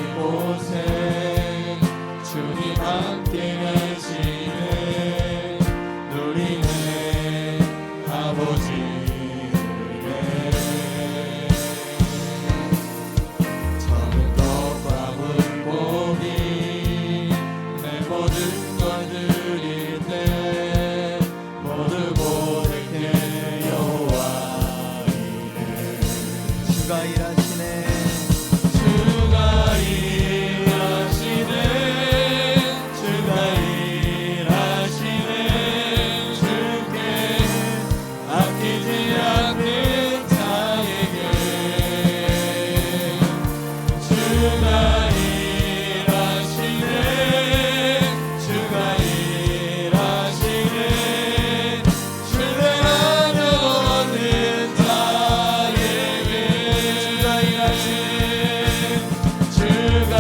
이곳에 주님 함께 계시네 누리네 아버지 은혜 적은 떡과 물고기 내 모든 걸 드릴 때 모두 고백해 여호와 이래 주가 일하시네 주가 일하시네 주가 일하시네 주께 아끼지 않는 자에게 주가 일하시네 주가 일하시네 신뢰하며 얻는 자에게 주가 일하시네 주가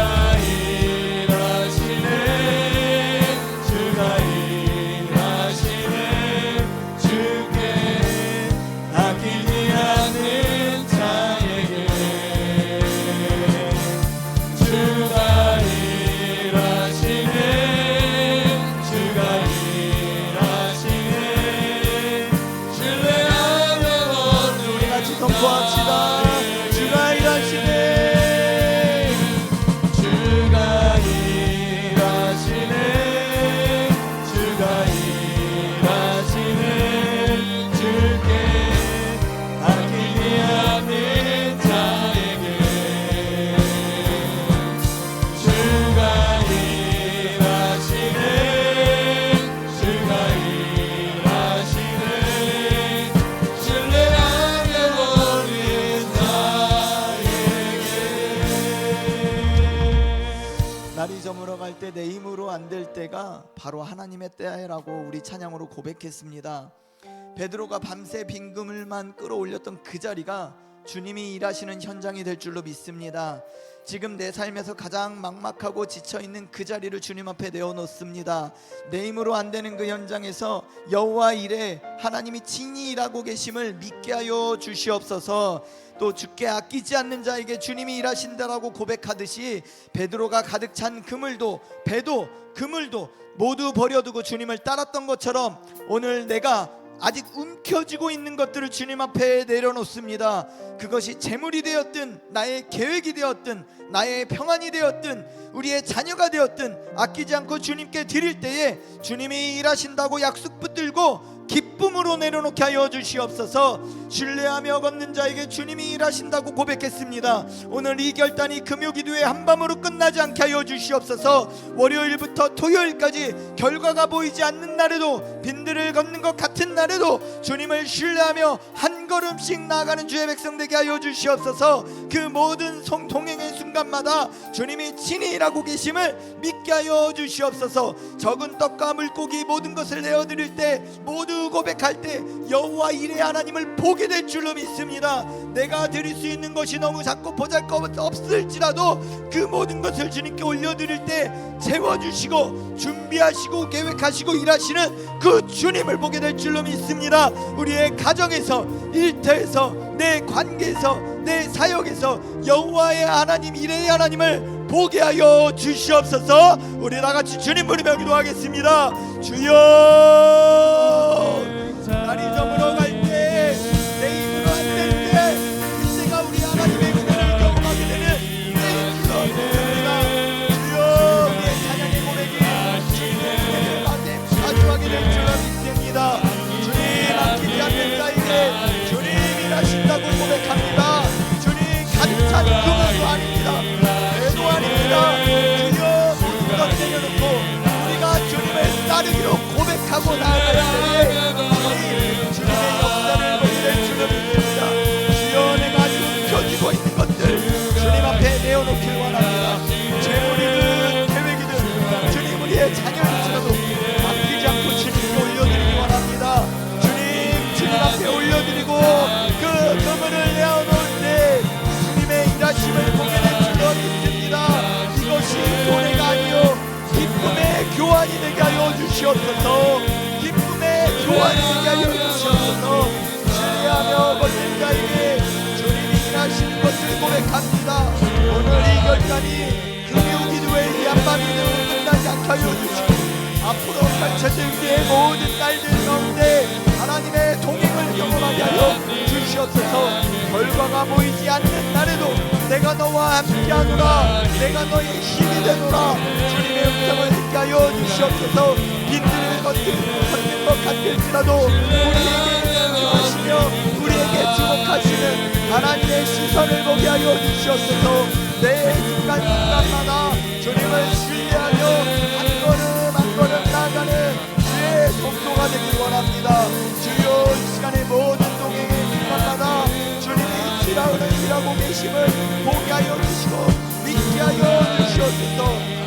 일하시네 주가 일하시네 주께 아끼지 않는 자에게 주가 일하시네 주가 일하시네 신뢰하며 얻는 우리 같이 선포합시다. 주가 일하시네 주가 일하시네 주가 일하시네 주께 아끼지 않는 자에게 주가 일하시네 주가 일하시네 신뢰하며 얻는 자에게 날이 저물어 갈 때 내 힘으로 안 될 때가 바로 하나님의 때라고 우리 찬양으로 고백했습니다. 베드로가 밤새 빈금을만 끌어올렸던 그 자리가 주님이 일하시는 현장이 될 줄로 믿습니다. 지금 내 삶에서 가장 막막하고 지쳐있는 그 자리를 주님 앞에 내어놓습니다. 내 힘으로 안 되는 그 현장에서 여호와 이래 하나님이 친히 일하고 계심을 믿게 하여 주시옵소서. 또 주께 아끼지 않는 자에게 주님이 일하신다라고 고백하듯이 베드로가 가득 찬 그물도 배도 그물도 모두 버려두고 주님을 따랐던 것처럼 오늘 내가 아직 움켜쥐고 있는 것들을 주님 앞에 내려놓습니다. 그것이 재물이 되었든 나의 계획이 되었든 나의 평안이 되었든 우리의 자녀가 되었든 아끼지 않고 주님께 드릴 때에 주님이 일하신다고 약속 붙들고 기쁨으로 내려놓게 하여 주시옵소서. 신뢰하며 걷는 자에게 주님이 일하신다고 고백했습니다. 오늘 이 결단이 금요기도회 한밤으로 끝나지 않게 하여 주시옵소서. 월요일부터 토요일까지 결과가 보이지 않는 날에도 빈들을 걷는 것 같은 날에도 주님을 신뢰하며 한 걸음씩 나아가는 주의 백성 되게 하여 주시옵소서. 그 모든 동행의 순간마다 주님이 친히 일하고 계심을 믿게 하여 주시옵소서. 적은 떡과 물고기 모든 것을 내어드릴 때 모두 모두 고백할 때 여호와 이레 하나님을 보게 될 줄로 믿습니다. 내가 드릴 수 있는 것이 너무 작고 보잘것 없을지라도 그 모든 것을 주님께 올려드릴 때 채워주시고 준비하시고 계획하시고 일하시는 그 주님을 보게 될 줄로 믿습니다. 우리의 가정에서, 일터에서, 내 관계에서, 내 사역에서 여호와의 하나님 이레의 하나님을 보게 하여 주시옵소서. 우리 다같이 주님 부르며 기도하겠습니다. 주여, 날이 저물어 갈 때, 내 입으로 안 될 때, 그때가 우리 하나님의 은혜를 경험하게 되는 때일로 믿습니다. 주여, 우리의 찬양의 고백이 주님의 마음에 가져가게 될 줄로 믿습니다. 주님 아끼지 않는 자에게 주님 일하신다고 고백합니다. 주님 가득 찬 그것도 아닙니다. 배도 아닙니다. 주여, 모든 것 내려놓고 우리가 주님을 따르기로 고백하고 나아갈 때에 주님의 역사를 보게 될 줄로 믿습니다. 주여, 내가 아직 펴지고 있는 것들 주님 앞에 내어놓길 원합니다. 재물이든 계획이든 주님 우리의 자녀일지라도 아끼지 않고 주님께 올려드리기 원합니다. 주님 앞에 올려드리고 그 그물을 내어놓을 때 주님의 일하심을 보게 될 줄로 믿습니다. 이것이 돈해가 아니요 기쁨의 교환이 되게 하여 주시옵소서. 기쁨의 교환이 되게 하여 주시옵소서. 신뢰하며 걷는 자에게 주님이 일하시는 것을 고백합니다. 오늘 이 결단이 금요 기도의 이 한밤이는 끝나지 않게 하여 주시고 앞으로 펼쳐질 우리의 모든 날들 가운데 하나님의 동행을 경험하게 하여 주시옵소서. 결과가 보이지 않는 날에도 내가 너와 함께하노라, 내가 너의 힘이 되노라. 주님의 음성을 듣게 하여 주시옵소서. 빈들을 걷는 것 같을지라도 우리에게 집중하시며 우리에게 주목하시는 하나님의 시선을 보게 하여 주시옵소서. 내 순간순간마다 주님을 신뢰하며 한 걸음 나아가는 주의 성도가 되길 원합니다. 주여, 이 시간의 모든 동행의 순간마다 주님이 일하고 계심을 보게 하여 주시고 믿게 하여 주시옵소서.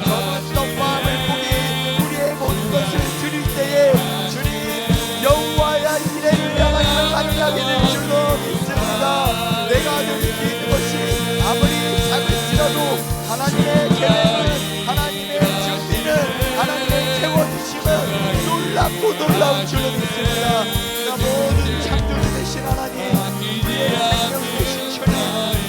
적은 떡과 물고기 우리의 모든 것을 드릴 때에 주님 여호와의 이레를 하나님을 만나게 될 줄로 믿습니다. 내가 드릴 수 있는 것이 아무리 작을지라도 하나님의 계획을, 하나님의 준비는, 하나님의 채워주심은 놀랍고 놀라운 줄로 믿습니다. 나 모든 창조주 되신 하나님, 우리의 생명 되신 주님,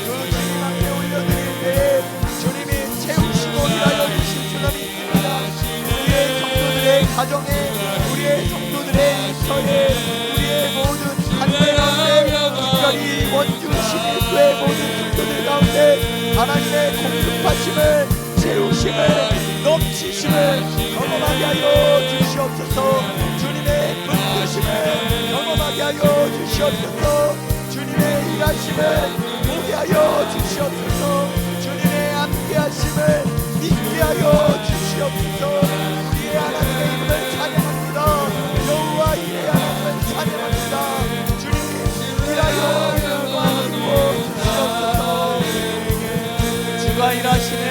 그 주님 앞에 올려드릴 때에 주님이 채우시고 일하여 주실 줄로 믿습니다. 우리의 성도들의 가정에, 우리의 성도들의 일터에, 우리의 모든 관계 가운데, 특별히 원주 시민교회 모든 성도들 가운데 하나님의 공급하심을, 채우심을, 넘치심을 경험하게 하여 주시옵소서. 주님의 분주심을 경험하게 하여 주시옵소서. 주님의 일하심을 보게 하여 주시옵소서. 주님의 함께하심을 믿게 하여 주시옵소서. 우리의 하나님의 이름을 찬양합니다. 여호와 이레 하나님을 찬양합니다. 주님 일하여 영광이고 주시옵소서. 주가 일하시네.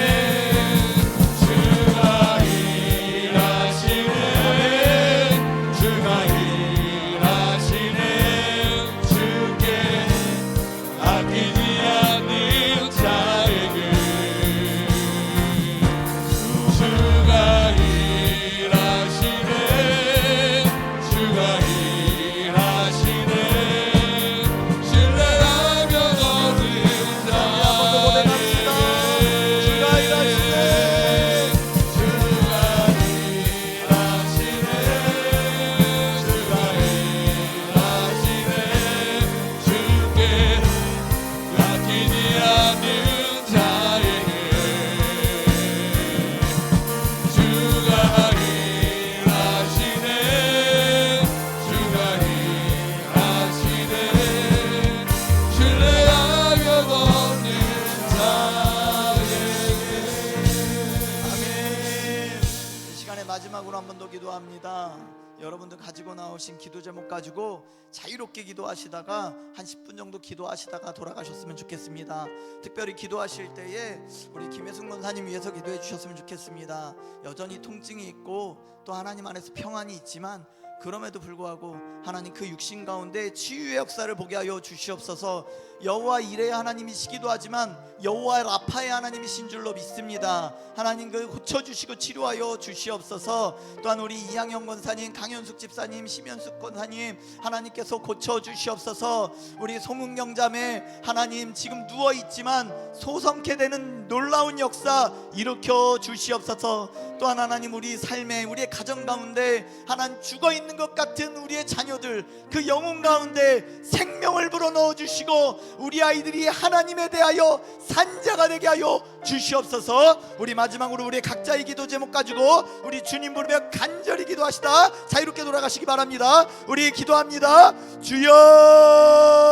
마지막으로 한 번 더 기도합니다. 여러분들 가지고 나오신 기도 제목 가지고 자유롭게 기도하시다가 한 10분 정도 기도하시다가 돌아가셨으면 좋겠습니다. 특별히 기도하실 때에 우리 김혜숙 권사님 위해서 기도해 주셨으면 좋겠습니다. 여전히 통증이 있고 또 하나님 안에서 평안이 있지만 그럼에도 불구하고 하나님 그 육신 가운데 치유의 역사를 보게 하여 주시옵소서. 여호와 이레의 하나님이시기도 하지만 여호와 라파의 하나님이신 줄로 믿습니다. 하나님 그 고쳐주시고 치료하여 주시옵소서. 또한 우리 이양현 권사님, 강현숙 집사님, 심현숙 권사님 하나님께서 고쳐주시옵소서. 우리 송은경 자매 하나님 지금 누워있지만 소성케 되는 놀라운 역사 일으켜 주시옵소서. 또한 하나님 우리 삶에 우리의 가정 가운데 하나님 죽어있는 것 같은 우리의 자녀들 그 영혼 가운데 생명을 불어넣어 주시고 우리 아이들이 하나님에 대하여 산자가 되게 하여 주시옵소서. 우리 마지막으로 우리 각자의 기도 제목 가지고 우리 주님 부르며 간절히 기도하시다 자유롭게 돌아가시기 바랍니다. 우리 기도합니다. 주여